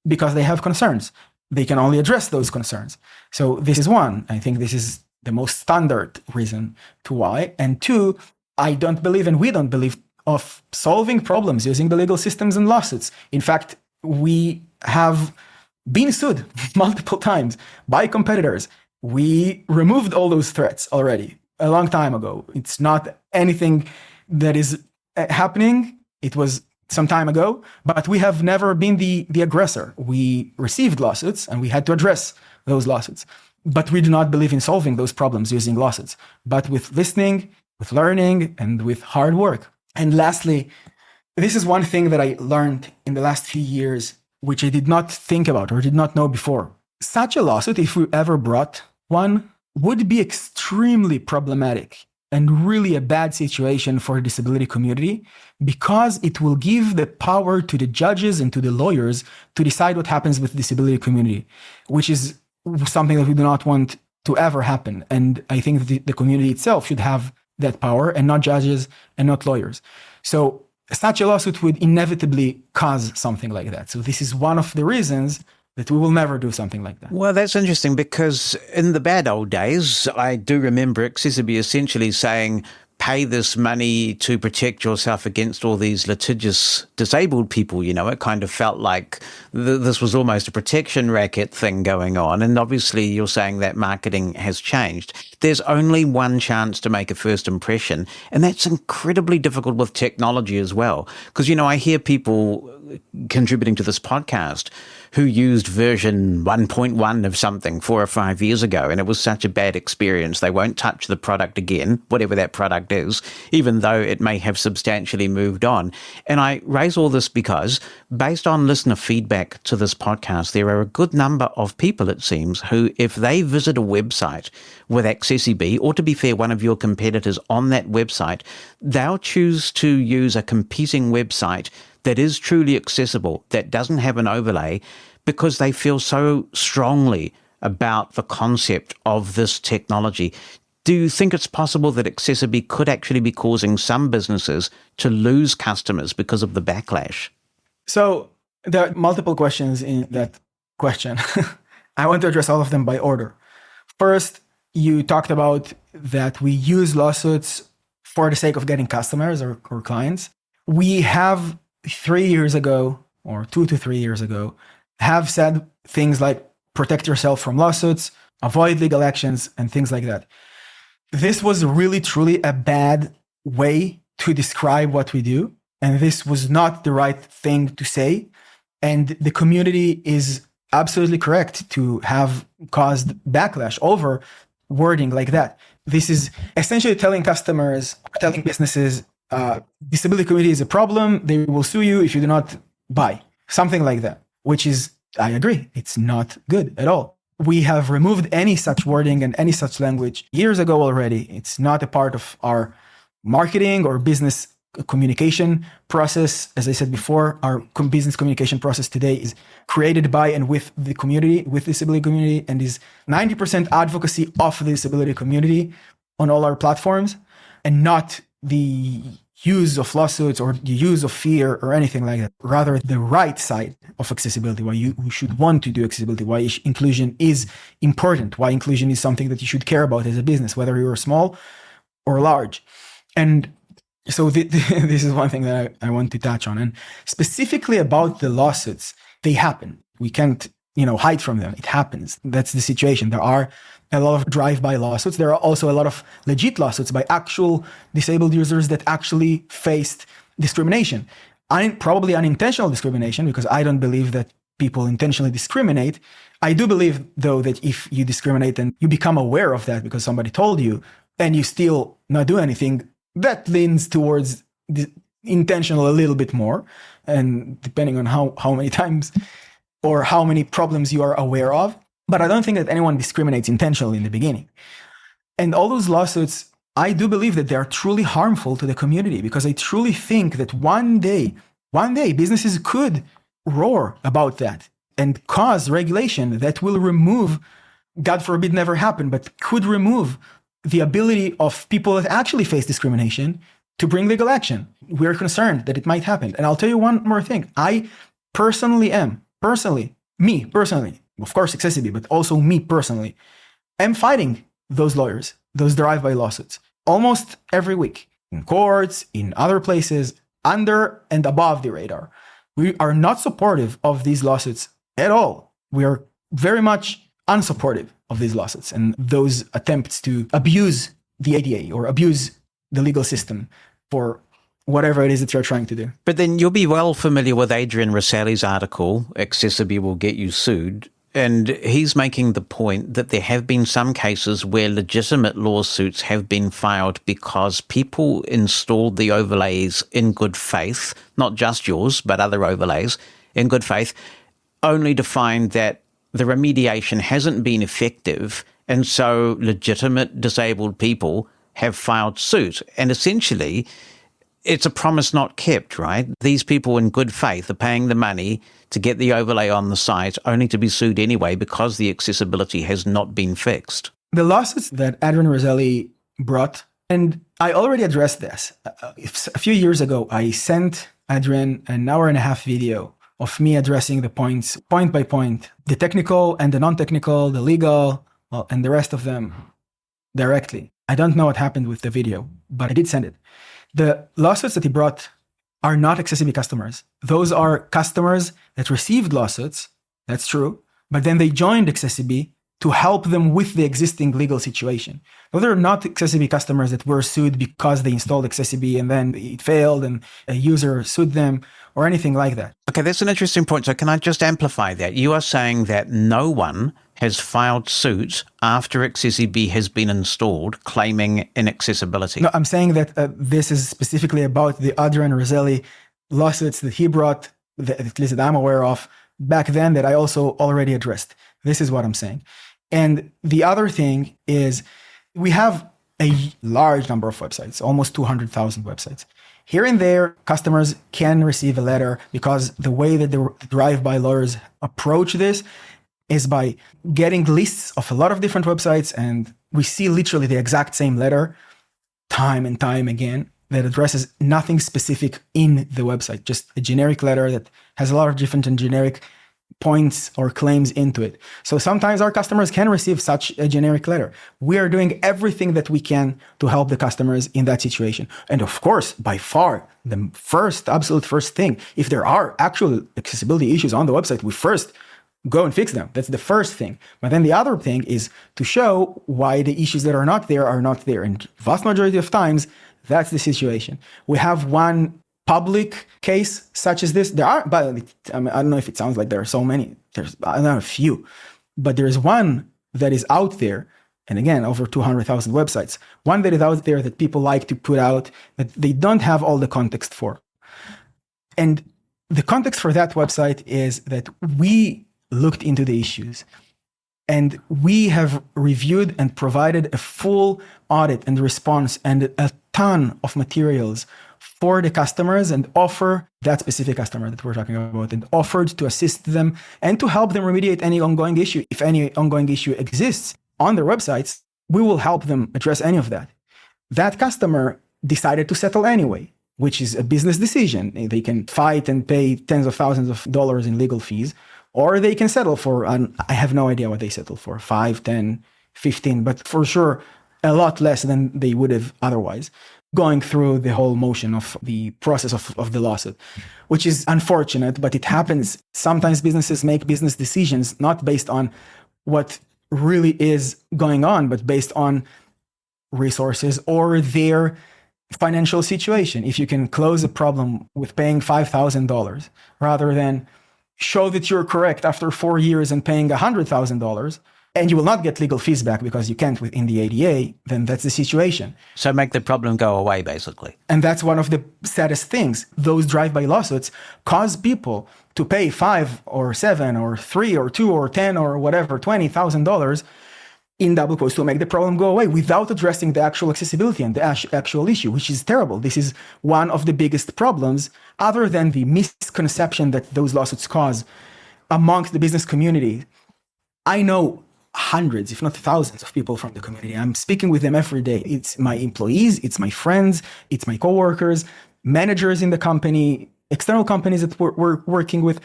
because they have concerns. They can only address those concerns. So this is one. I think this is the most standard reason to why. And two, I don't believe, and we don't believe, of solving problems using the legal systems and lawsuits. In fact, we have been sued multiple times by competitors. We removed all those threats already a long time ago. It's not anything that is happening. It was some time ago, but we have never been the aggressor. We received lawsuits and we had to address those lawsuits. But we do not believe in solving those problems using lawsuits, but with listening, with learning, and with hard work. And lastly, this is one thing that I learned in the last few years, which I did not think about or did not know before. Such a lawsuit, if we ever brought one, would be extremely problematic and really a bad situation for the disability community because it will give the power to the judges and to the lawyers to decide what happens with the disability community, which is something that we do not want to ever happen. And I think that the community itself should have that power and not judges and not lawyers. So such a lawsuit would inevitably cause something like that. So this is one of the reasons that we will never do something like that. Well, that's interesting because in the bad old days, I do remember AccessiBe essentially saying, pay this money to protect yourself against all these litigious disabled people. You know, it kind of felt like this was almost a protection racket thing going on. And obviously you're saying that marketing has changed. There's only one chance to make a first impression. And that's incredibly difficult with technology as well. Because, you know, I hear people contributing to this podcast who used version 1.1 of something 4 or 5 years ago, and it was such a bad experience. They won't touch the product again, whatever that product is, even though it may have substantially moved on. And I raise all this because, based on listener feedback to this podcast, there are a good number of people, it seems, who, if they visit a website with AccessiBe, or to be fair, one of your competitors on that website, they'll choose to use a competing website that is truly accessible, that doesn't have an overlay, because they feel so strongly about the concept of this technology. Do you think it's possible that AccessiBe could actually be causing some businesses to lose customers because of the backlash? So there are multiple questions in that question. I want to address all of them by order. First, you talked about that we use lawsuits for the sake of getting customers or clients. We have 3 years ago, or 2 to 3 years ago, have said things like protect yourself from lawsuits, avoid legal actions, and things like that. This was really, truly a bad way to describe what we do. And this was not the right thing to say. And the community is absolutely correct to have caused backlash over wording like that. This is essentially telling customers, telling businesses, disability community is a problem. They will sue you if you do not buy. Something like that, which is, I agree, it's not good at all. We have removed any such wording and any such language years ago already. It's not a part of our marketing or business communication process. As I said before, our business communication process today is created by and with the community, with the disability community, and is 90% advocacy of the disability community on all our platforms, and not the use of lawsuits or the use of fear or anything like that. Rather, the right side of accessibility, why you should want to do accessibility, why inclusion is important, why inclusion is something that you should care about as a business, whether you're small or large. And so this is one thing that I want to touch on. And specifically about the lawsuits, they happen. We can't, hide from them. It happens. That's the situation. There are a lot of drive-by lawsuits. There are also a lot of legit lawsuits by actual disabled users that actually faced discrimination. Probably unintentional discrimination, because I don't believe that people intentionally discriminate. I do believe, though, that if you discriminate and you become aware of that because somebody told you, and you still not do anything, that leans towards the intentional a little bit more. And depending on how many times or how many problems you are aware of. But I don't think that anyone discriminates intentionally in the beginning. And all those lawsuits, I do believe that they are truly harmful to the community, because I truly think that one day, businesses could roar about that and cause regulation that will remove, God forbid never happen, but could remove the ability of people that actually face discrimination to bring legal action. We're concerned that it might happen. And I'll tell you one more thing. I personally, of course, AccessiBe, but also me personally, am fighting those lawyers, those drive-by lawsuits, almost every week, in courts, in other places, under and above the radar. We are not supportive of these lawsuits at all. We are very much unsupportive of these lawsuits and those attempts to abuse the ADA or abuse the legal system for whatever it is that you're trying to do. But then you'll be well familiar with Adrian Rosselli's article, AccessiBe Will Get You Sued. And he's making the point that there have been some cases where legitimate lawsuits have been filed because people installed the overlays in good faith, not just yours, but other overlays in good faith, only to find that the remediation hasn't been effective. And so legitimate disabled people have filed suit. And essentially, it's a promise not kept, right? These people in good faith are paying the money to get the overlay on the site, only to be sued anyway because the accessibility has not been fixed. The lawsuits that Adrian Rosselli brought, and I already addressed this. A few years ago, I sent Adrian an hour-and-a-half video of me addressing the points, point by point, the technical and the non-technical, the legal, and the rest of them directly. I don't know what happened with the video, but I did send it. The lawsuits that he brought are not AccessiBe customers. Those are customers that received lawsuits, that's true, but then they joined AccessiBe to help them with the existing legal situation. Those are not AccessiBe customers that were sued because they installed AccessiBe and then it failed and a user sued them or anything like that. Okay, that's an interesting point. So can I just amplify that? You are saying that no one has filed suit after AccessiBe has been installed claiming inaccessibility. No, I'm saying that this is specifically about the Adrian Roselli lawsuits that he brought, at least that I'm aware of, back then, that I also already addressed. This is what I'm saying. And the other thing is we have a large number of websites, almost 200,000 websites. Here and there, customers can receive a letter because the way that the drive-by lawyers approach this is by getting lists of a lot of different websites, and we see literally the exact same letter time and time again that addresses nothing specific in the website, just a generic letter that has a lot of different and generic points or claims into it. So sometimes our customers can receive such a generic letter. We are doing everything that we can to help the customers in that situation. And of course, by far, the absolute first thing, if there are actual accessibility issues on the website, we first go and fix them. That's the first thing. But then the other thing is to show why the issues that are not there are not there. And vast majority of times, that's the situation. We have one public case such as this. There are, but I don't know if it sounds like there are so many. There's, I don't know, a few. But there is one that is out there, and again, over 200,000 websites. One that is out there that people like to put out that they don't have all the context for. And the context for that website is that we looked into the issues and we have reviewed and provided a full audit and response and a ton of materials for the customers and offer that specific customer that we're talking about and offered to assist them and to help them remediate any ongoing issue. If any ongoing issue exists on their websites, we will help them address any of that. That customer decided to settle anyway, which is a business decision. They can fight and pay tens of thousands of dollars in legal fees, or they can settle for, I have no idea what they settled for, 5, 10, 15, but for sure a lot less than they would have otherwise, going through the whole motion of the process of the lawsuit, which is unfortunate, but it happens. Sometimes businesses make business decisions not based on what really is going on, but based on resources or their financial situation. If you can close a problem with paying $5,000 rather than show that you're correct after 4 years and paying $100,000, and you will not get legal fees back because you can't within the ADA, then that's the situation. So make the problem go away, basically. And that's one of the saddest things. Those drive-by lawsuits cause people to pay $5 or $7 or $3 or $2 or $10 or whatever, $20,000 in double quotes to make the problem go away without addressing the actual accessibility and the actual issue, which is terrible. This is one of the biggest problems, other than the misconception that those lawsuits cause amongst the business community. I know hundreds, if not thousands of people from the community. I'm speaking with them every day. It's my employees, it's my friends, it's my coworkers, managers in the company, external companies that we're working with.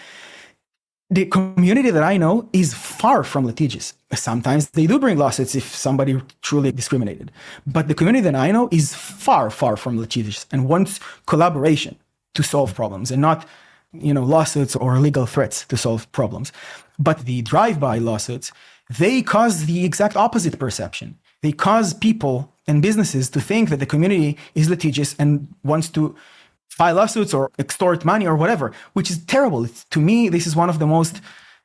The community that I know is far from litigious. Sometimes they do bring lawsuits if somebody truly discriminated. But the community that I know is far, far from litigious and wants collaboration to solve problems and not, lawsuits or legal threats to solve problems. But the drive-by lawsuits, they cause the exact opposite perception. They cause people and businesses to think that the community is litigious and wants to file lawsuits or extort money or whatever, which is terrible. To me, this is one of the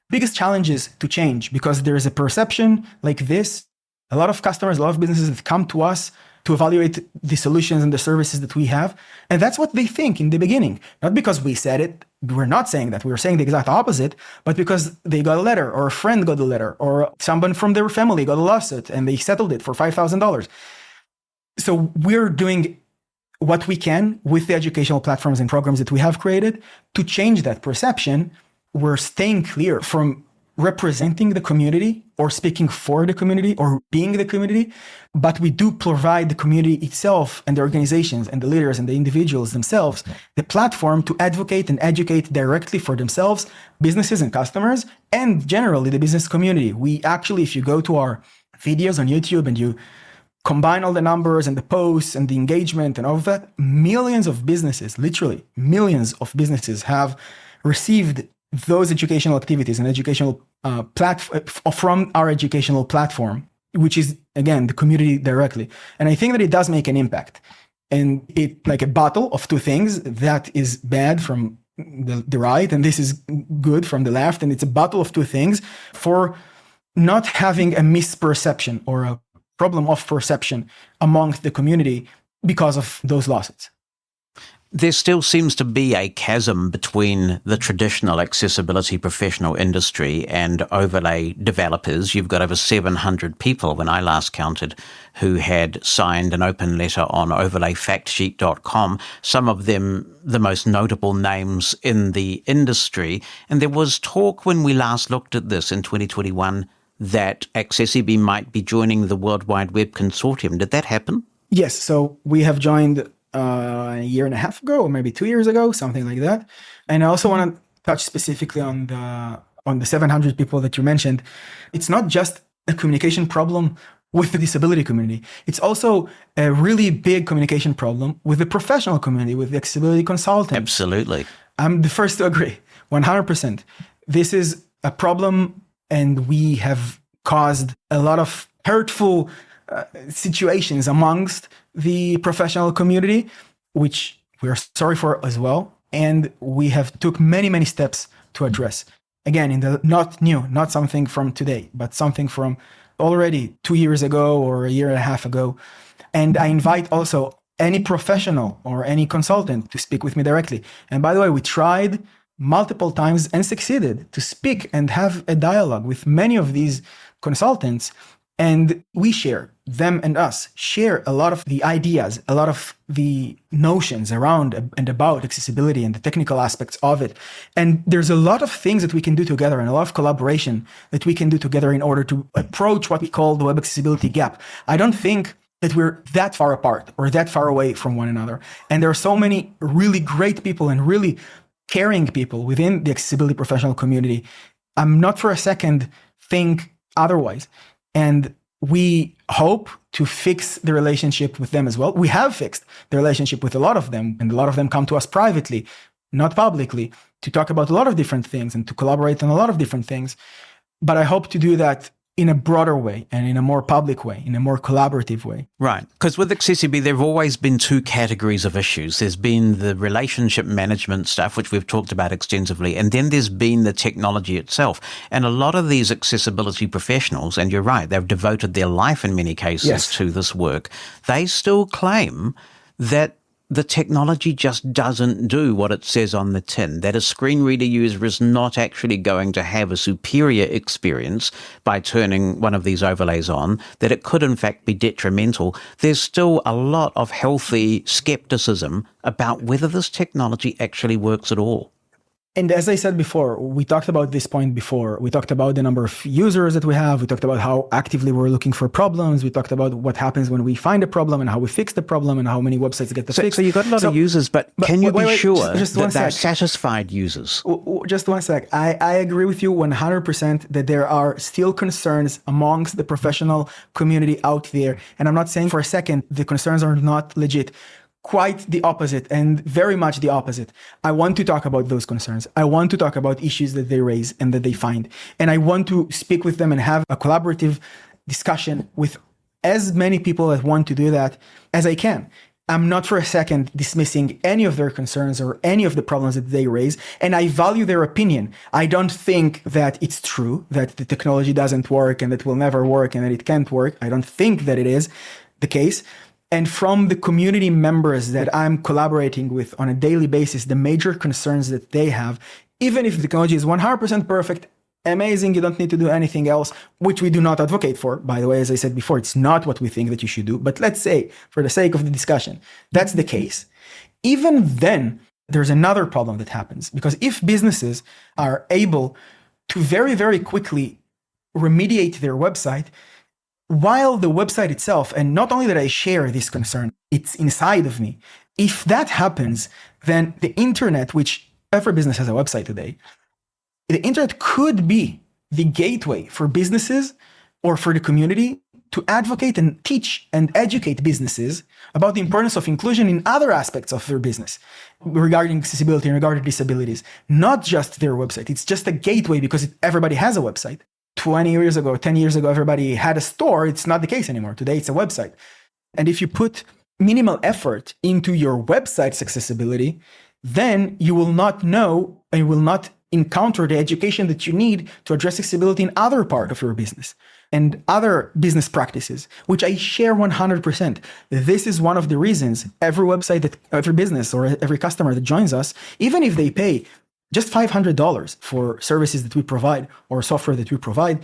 biggest challenges to change, because there is a perception like this. A lot of customers, a lot of businesses that come to us to evaluate the solutions and the services that we have. And that's what they think in the beginning. Not because we said it. We're not saying that. We're saying the exact opposite, but because they got a letter or a friend got a letter or someone from their family got a lawsuit and they settled it for $5,000. So we're doing what we can with the educational platforms and programs that we have created to change that perception. We're staying clear from representing the community or speaking for the community or being the community, but we do provide the community itself and the organizations and the leaders and the individuals themselves the platform to advocate and educate directly for themselves, businesses and customers, and generally the business community. We actually, if you go to our videos on YouTube and you combine all the numbers and the posts and the engagement and all of that, millions of businesses, literally millions of businesses have received those educational activities and educational from our educational platform, which is, again, the community directly. And I think that it does make an impact. And it, like a battle of two things, that is bad from the right, and this is good from the left. And it's a battle of two things for not having a misperception or a problem of perception amongst the community because of those lawsuits. There still seems to be a chasm between the traditional accessibility professional industry and overlay developers. You've got over 700 people, when I last counted, who had signed an open letter on overlayfactsheet.com, some of them the most notable names in the industry. And there was talk when we last looked at this in 2021 that AccessiBe might be joining the World Wide Web Consortium. Did that happen? Yes. So we have joined a year and a half ago, or maybe 2 years ago, something like that. And I also want to touch specifically on the 700 people that you mentioned. It's not just a communication problem with the disability community. It's also a really big communication problem with the professional community, with the accessibility consultants. Absolutely. I'm the first to agree, 100%. This is a problem, and we have caused a lot of hurtful situations amongst the professional community, which we're sorry for as well. And we have took many, many steps to address. Again, not something from today, but something from already 2 years ago or a year and a half ago. And I invite also any professional or any consultant to speak with me directly. And by the way, we tried multiple times and succeeded to speak and have a dialogue with many of these consultants. And we share, them and us, share a lot of the ideas, a lot of the notions around and about accessibility and the technical aspects of it. And there's a lot of things that we can do together and a lot of collaboration that we can do together in order to approach what we call the web accessibility gap. I don't think that we're that far apart or that far away from one another. And there are so many really great people and really caring people within the accessibility professional community. I'm not for a second think otherwise. And we hope to fix the relationship with them as well. We have fixed the relationship with a lot of them, and a lot of them come to us privately, not publicly, to talk about a lot of different things and to collaborate on a lot of different things. But I hope to do that in a broader way and in a more public way, in a more collaborative way. Right. Because with AccessiBe, there have always been two categories of issues. There's been the relationship management stuff, which we've talked about extensively, and then there's been the technology itself. And a lot of these accessibility professionals, and you're right, they've devoted their life in many cases to this work, they still claim that the technology just doesn't do what it says on the tin, that a screen reader user is not actually going to have a superior experience by turning one of these overlays on, that it could in fact be detrimental. There's still a lot of healthy skepticism about whether this technology actually works at all. And as I said before, we talked about this point before. We talked about the number of users that we have. We talked about how actively we're looking for problems. We talked about what happens when we find a problem and how we fix the problem and how many websites get the fix. So you've got a lot of users, but can you be sure just that they're satisfied users? Just one sec. I agree with you 100% that there are still concerns amongst the professional community out there. And I'm not saying for a second the concerns are not legit. Quite the opposite, and very much the opposite. I want to talk about those concerns. I want to talk about issues that they raise and that they find. And I want to speak with them and have a collaborative discussion with as many people that want to do that as I can. I'm not for a second dismissing any of their concerns or any of the problems that they raise, and I value their opinion. I don't think that it's true that the technology doesn't work and that will never work and that it can't work. I don't think that it is the case. And from the community members that I'm collaborating with on a daily basis, the major concerns that they have, even if the technology is 100% perfect, amazing, you don't need to do anything else, which we do not advocate for. By the way, as I said before, it's not what we think that you should do. But let's say, for the sake of the discussion, that's the case. Even then, there's another problem that happens. Because if businesses are able to very, very quickly remediate their website, while the website itself, and not only that I share this concern, it's inside of me. If that happens, then the internet, which every business has a website today, the internet could be the gateway for businesses or for the community to advocate and teach and educate businesses about the importance of inclusion in other aspects of their business regarding accessibility and regarding disabilities, not just their website. It's just a gateway because everybody has a website. 20 years ago, 10 years ago, everybody had a store. It's not the case anymore. Today, it's a website. And if you put minimal effort into your website's accessibility, then you will not know and you will not encounter the education that you need to address accessibility in other part of your business and other business practices, which I share 100%. This is one of the reasons every website that every business or every customer that joins us, even if they pay just $500 for services that we provide or software that we provide,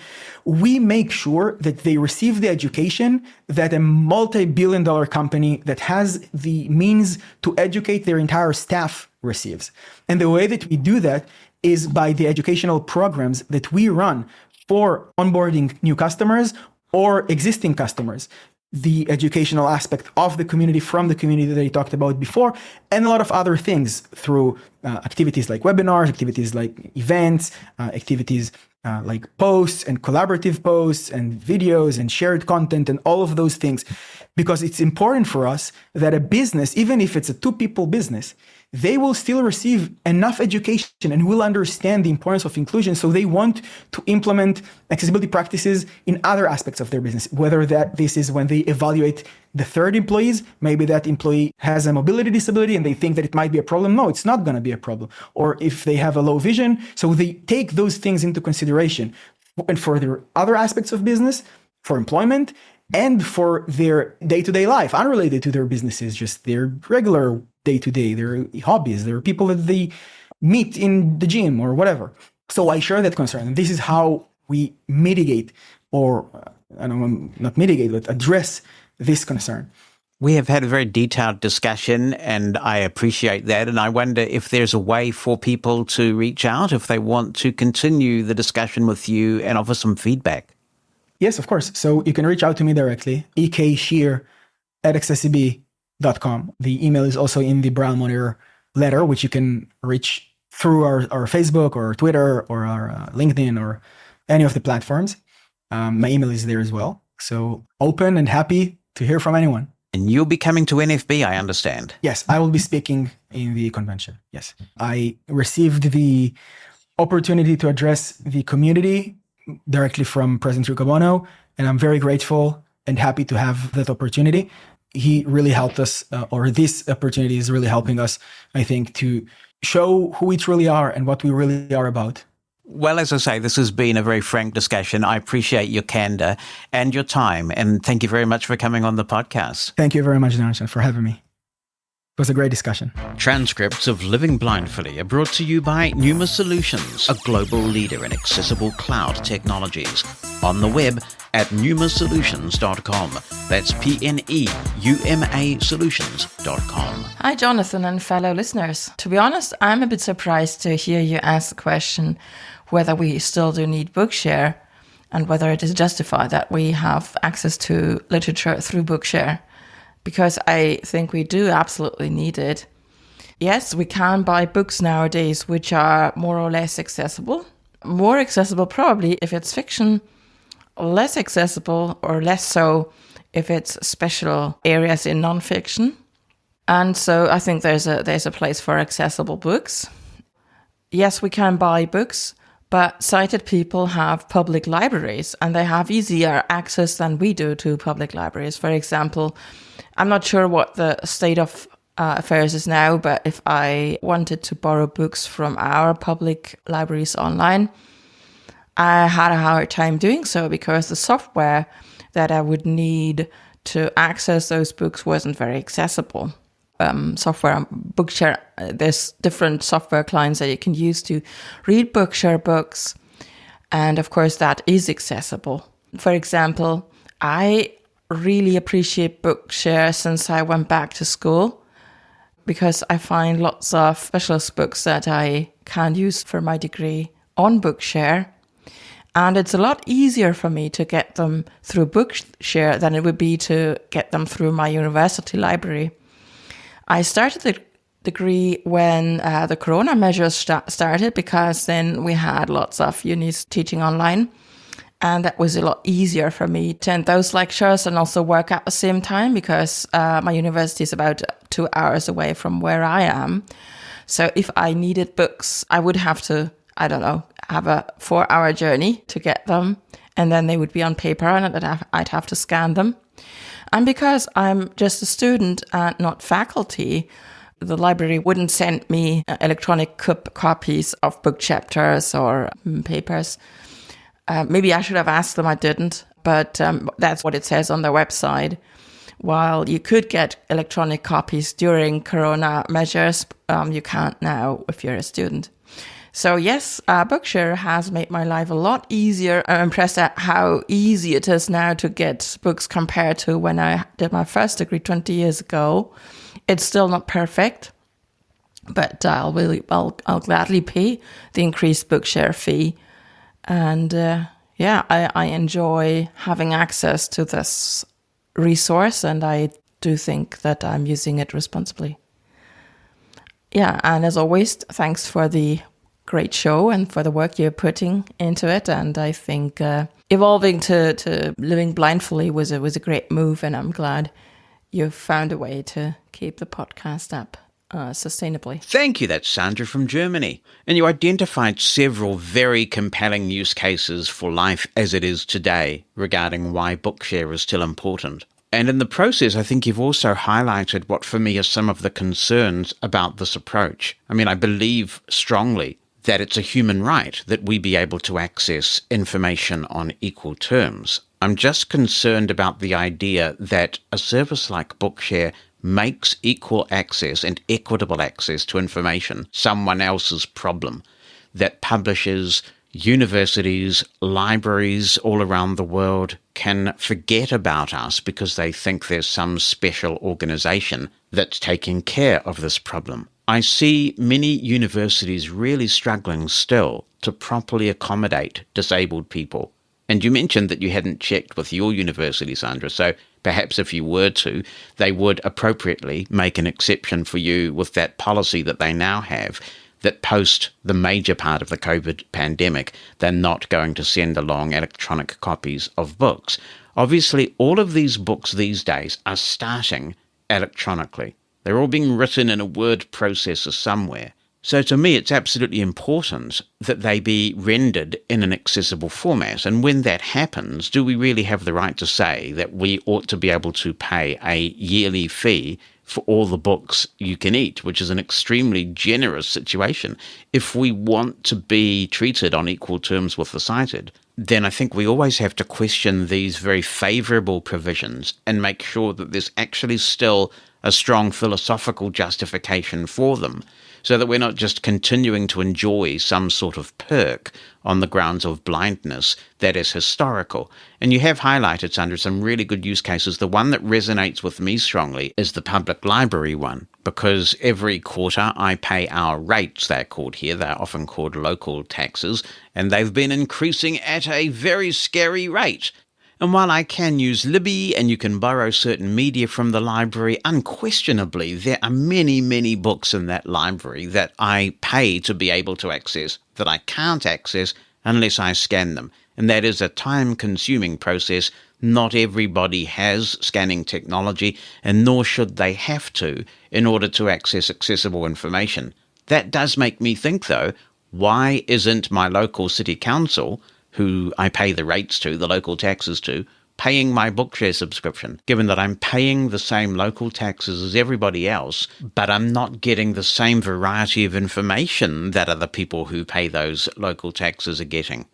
we make sure that they receive the education that a multi-billion-dollar company that has the means to educate their entire staff receives. And the way that we do that is by the educational programs that we run for onboarding new customers or existing customers. The educational aspect of the community from the community that I talked about before, and a lot of other things through activities like webinars, activities like events, activities like posts and collaborative posts and videos and shared content and all of those things. Because it's important for us that a business, even if it's a 2-people business, they will still receive enough education and will understand the importance of inclusion. So they want to implement accessibility practices in other aspects of their business, whether that this is when they evaluate the third employees, maybe that employee has a mobility disability and they think that it might be a problem. No, it's not going to be a problem. Or if they have a low vision, so they take those things into consideration. And for their other aspects of business, for employment, and for their day-to-day life, unrelated to their businesses, just their regular day-to-day, their hobbies, their people that they meet in the gym or whatever. So I share that concern. And this is how we mitigate or, not mitigate, but address this concern. We have had a very detailed discussion, and I appreciate that. And I wonder if there's a way for people to reach out if they want to continue the discussion with you and offer some feedback. Yes, of course. So you can reach out to me directly, ekshir@accessibe.com. The email is also in the Braille Monitor letter, which you can reach through our Facebook or Twitter or our LinkedIn or any of the platforms. My email is there as well. So open and happy to hear from anyone. And you'll be coming to NFB, I understand. Yes, I will be speaking in the convention. Yes. I received the opportunity to address the community directly from President Ricobono, and I'm very grateful and happy to have that opportunity. He really helped us, or this opportunity is really helping us, I think, to show who we truly are and what we really are about. Well, as I say, this has been a very frank discussion. I appreciate your candor and your time, and thank you very much for coming on the podcast. Thank you very much, Jonathan, for having me. It was a great discussion. Transcripts of Living Blindfully are brought to you by Pneuma Solutions, a global leader in accessible cloud technologies. On the web at pneumasolutions.com. That's PNEUMA Solutions.com. Hi, Jonathan and fellow listeners. To be honest, I'm a bit surprised to hear you ask the question whether we still do need Bookshare and whether it is justified that we have access to literature through Bookshare. Because I think we do absolutely need it. Yes, we can buy books nowadays which are more or less accessible. More accessible probably if it's fiction, less accessible or less so if it's special areas in non-fiction. And so I think there's a place for accessible books. Yes, we can buy books, but sighted people have public libraries and they have easier access than we do to public libraries. For example, I'm not sure what the state of affairs is now, but if I wanted to borrow books from our public libraries online, I had a hard time doing so because the software that I would need to access those books wasn't very accessible. Software, Bookshare, there's different software clients that you can use to read Bookshare books. And of course, that is accessible. For example, I really appreciate Bookshare since I went back to school because I find lots of specialist books that I can use for my degree on Bookshare. And it's a lot easier for me to get them through Bookshare than it would be to get them through my university library. I started the degree when the corona measures started because then we had lots of unis teaching online. And that was a lot easier for me to attend those lectures and also work at the same time, because my university is about 2 hours away from where I am. So if I needed books, I would have to, I don't know, have a 4-hour journey to get them. And then they would be on paper and I'd have to scan them. And because I'm just a student and not faculty, the library wouldn't send me electronic copies of book chapters or papers. Maybe I should have asked them, I didn't, but that's what it says on their website. While you could get electronic copies during Corona measures, you can't now if you're a student. So yes, Bookshare has made my life a lot easier. I'm impressed at how easy it is now to get books compared to when I did my first degree 20 years ago. It's still not perfect, but I'll gladly pay the increased Bookshare fee. And I enjoy having access to this resource, and I do think that I'm using it responsibly. Yeah, and as always, thanks for the great show and for the work you're putting into it. And I think evolving to living blindfully was a great move, and I'm glad you've found a way to keep the podcast up sustainably. Thank you. That's Sandra from Germany. And you identified several very compelling use cases for life as it is today regarding why Bookshare is still important. And in the process, I think you've also highlighted what for me are some of the concerns about this approach. I mean, I believe strongly that it's a human right that we be able to access information on equal terms. I'm just concerned about the idea that a service like Bookshare makes equal access and equitable access to information someone else's problem, that publishers, universities, libraries all around the world can forget about us because they think there's some special organization that's taking care of this problem. I see many universities really struggling still to properly accommodate disabled people. And you mentioned that you hadn't checked with your university, Sandra, so perhaps if you were to, they would appropriately make an exception for you with that policy that they now have, that post the major part of the COVID pandemic, they're not going to send along electronic copies of books. Obviously, all of these books these days are starting electronically. They're all being written in a word processor somewhere. So to me, it's absolutely important that they be rendered in an accessible format. And when that happens, do we really have the right to say that we ought to be able to pay a yearly fee for all the books you can eat, which is an extremely generous situation? If we want to be treated on equal terms with the sighted, then I think we always have to question these very favourable provisions and make sure that there's actually still a strong philosophical justification for them, so that we're not just continuing to enjoy some sort of perk on the grounds of blindness that is historical. And you have highlighted, Sandra, some really good use cases. The one that resonates with me strongly is the public library one, because every quarter I pay our rates, they're called here. They're often called local taxes, and they've been increasing at a very scary rate. And while I can use Libby and you can borrow certain media from the library, unquestionably there are many, many books in that library that I pay to be able to access that I can't access unless I scan them. And that is a time-consuming process. Not everybody has scanning technology, and nor should they have to in order to access accessible information. That does make me think, though, why isn't my local city council, who I pay the rates to, the local taxes to, paying my Bookshare subscription, given that I'm paying the same local taxes as everybody else, but I'm not getting the same variety of information that other people who pay those local taxes are getting?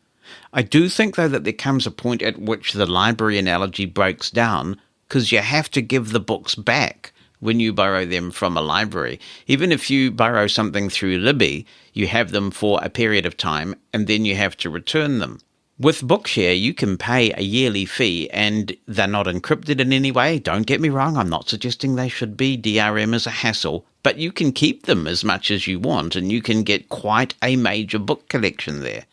I do think, though, that there comes a point at which the library analogy breaks down, because you have to give the books back when you borrow them from a library. Even if you borrow something through Libby, you have them for a period of time, and then you have to return them. With Bookshare, you can pay a yearly fee, and they're not encrypted in any way. Don't get me wrong, I'm not suggesting they should be. DRM is a hassle, but you can keep them as much as you want, and you can get quite a major book collection there.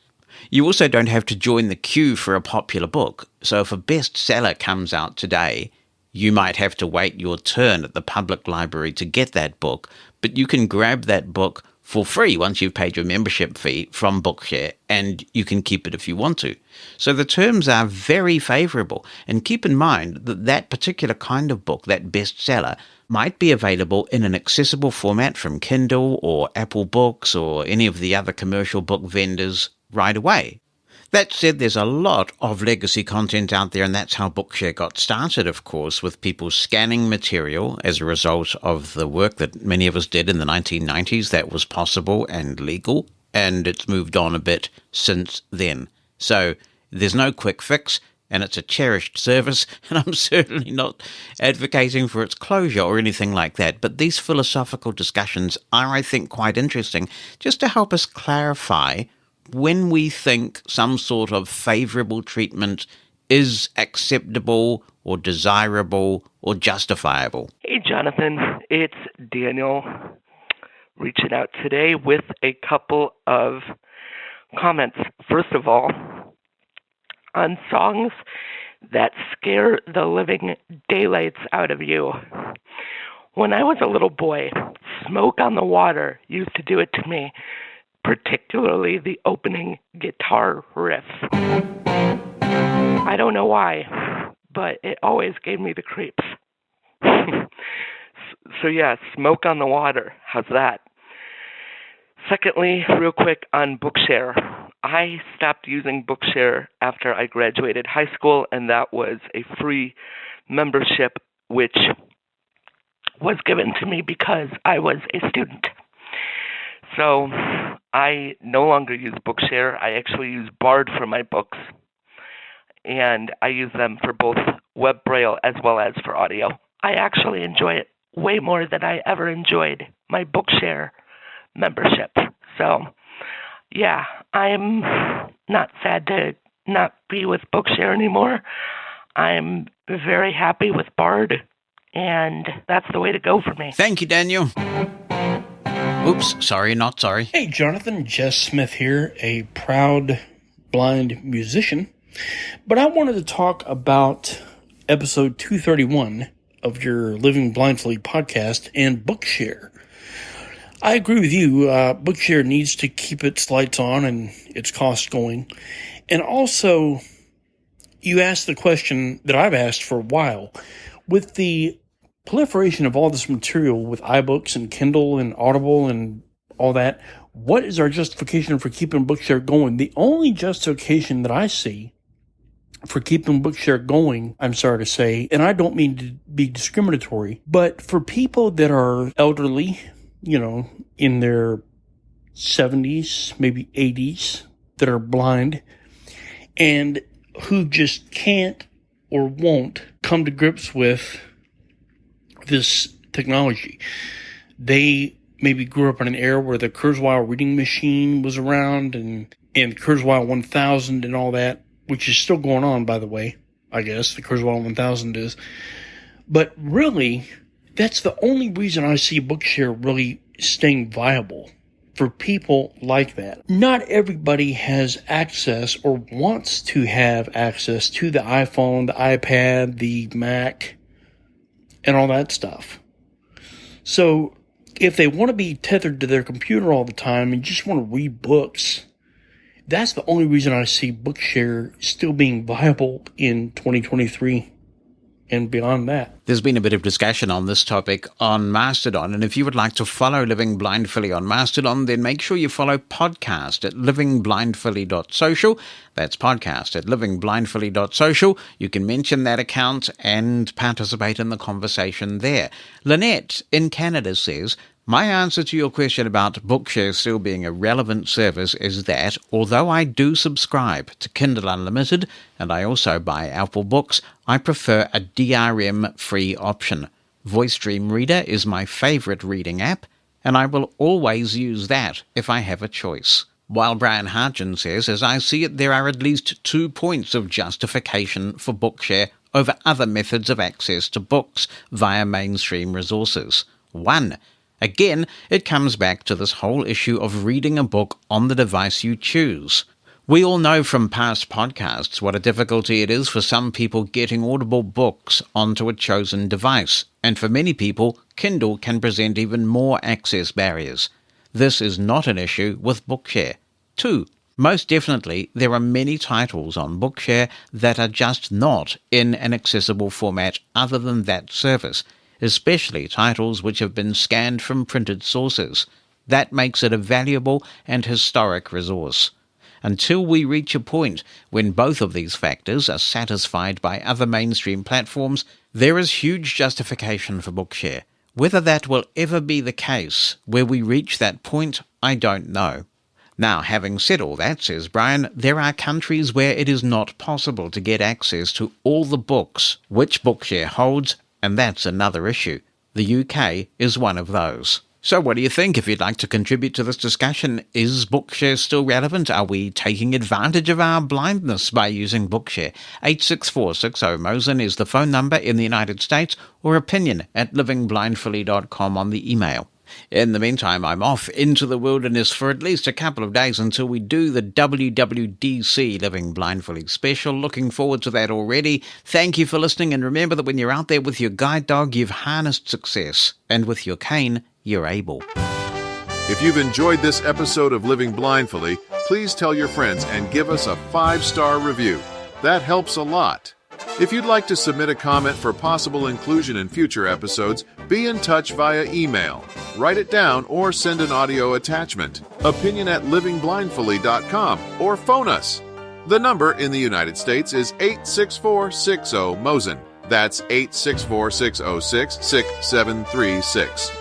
You also don't have to join the queue for a popular book, so if a bestseller comes out today, you might have to wait your turn at the public library to get that book, but you can grab that book for free once you've paid your membership fee from Bookshare, and you can keep it if you want to. So the terms are very favorable, and keep in mind that that particular kind of book, that bestseller, might be available in an accessible format from Kindle or Apple Books or any of the other commercial book vendors right away. That said, there's a lot of legacy content out there, and that's how Bookshare got started, of course, with people scanning material as a result of the work that many of us did in the 1990s that was possible and legal, and it's moved on a bit since then. So there's no quick fix, and it's a cherished service, and I'm certainly not advocating for its closure or anything like that, but these philosophical discussions are, I think, quite interesting, just to help us clarify when we think some sort of favorable treatment is acceptable or desirable or justifiable. Hey, Jonathan, it's Daniel reaching out today with a couple of comments. First of all, on songs that scare the living daylights out of you. When I was a little boy, Smoke on the Water used to do it to me, particularly the opening guitar riff. I don't know why, but it always gave me the creeps. So yeah, Smoke on the Water. How's that? Secondly, real quick on Bookshare. I stopped using Bookshare after I graduated high school, and that was a free membership which was given to me because I was a student. So I no longer use Bookshare. I actually use Bard for my books, and I use them for both web braille as well as for audio. I actually enjoy it way more than I ever enjoyed my Bookshare membership. So, yeah, I'm not sad to not be with Bookshare anymore. I'm very happy with Bard, and that's the way to go for me. Thank you, Daniel. Oops, sorry, not sorry. Hey, Jonathan, Jess Smith here, a proud blind musician. But I wanted to talk about episode 231 of your Living Blindfully podcast and Bookshare. I agree with you. Bookshare needs to keep its lights on and its costs going. And also, you asked the question that I've asked for a while. With the proliferation of all this material with iBooks and Kindle and Audible and all that, what is our justification for keeping Bookshare going? The only justification that I see for keeping Bookshare going, I'm sorry to say, and I don't mean to be discriminatory, but for people that are elderly, in their 70s, maybe 80s, that are blind, and who just can't or won't come to grips with this technology. They maybe grew up in an era where the Kurzweil reading machine was around and Kurzweil 1000 and all that, which is still going on, by the way, I guess. The Kurzweil 1000 is. But really, that's the only reason I see Bookshare really staying viable for people like that. Not everybody has access or wants to have access to the iPhone, the iPad, the Mac, and all that stuff. So if they want to be tethered to their computer all the time and just want to read books, that's the only reason I see Bookshare still being viable in 2023 and beyond that. There's been a bit of discussion on this topic on Mastodon, and if you would like to follow Living Blindfully on Mastodon, then make sure you follow podcast at livingblindfully.social. That's podcast at livingblindfully.social. You can mention that account and participate in the conversation there. Lynette in Canada says, my answer to your question about Bookshare still being a relevant service is that, although I do subscribe to Kindle Unlimited and I also buy Apple Books, I prefer a DRM-free option. Voice Dream Reader is my favorite reading app, and I will always use that if I have a choice. While Brian Harkin says, as I see it, there are at least 2 points of justification for Bookshare over other methods of access to books via mainstream resources. 1. Again, it comes back to this whole issue of reading a book on the device you choose. We all know from past podcasts what a difficulty it is for some people getting Audible books onto a chosen device, and for many people, Kindle can present even more access barriers. This is not an issue with Bookshare. 2. Most definitely, there are many titles on Bookshare that are just not in an accessible format other than that service, especially titles which have been scanned from printed sources. That makes it a valuable and historic resource. Until we reach a point when both of these factors are satisfied by other mainstream platforms, there is huge justification for Bookshare. Whether that will ever be the case where we reach that point, I don't know. Now, having said all that, says Brian, there are countries where it is not possible to get access to all the books which Bookshare holds, and that's another issue. The UK is one of those. So what do you think? If you'd like to contribute to this discussion, is Bookshare still relevant? Are we taking advantage of our blindness by using Bookshare? 86460-MOSEN is the phone number in the United States, or opinion@livingblindfully.com on the email. In the meantime, I'm off into the wilderness for at least a couple of days until we do the WWDC Living Blindfully special. Looking forward to that already. Thank you for listening, and remember that when you're out there with your guide dog, you've harnessed success, and with your cane, you're able. If you've enjoyed this episode of Living Blindfully, please tell your friends and give us a 5-star review. That helps a lot. If you'd like to submit a comment for possible inclusion in future episodes, be in touch via email. Write it down or send an audio attachment. opinion@livingblindfully.com or phone us. The number in the United States is 86460-MOSEN. That's 864-606-6736.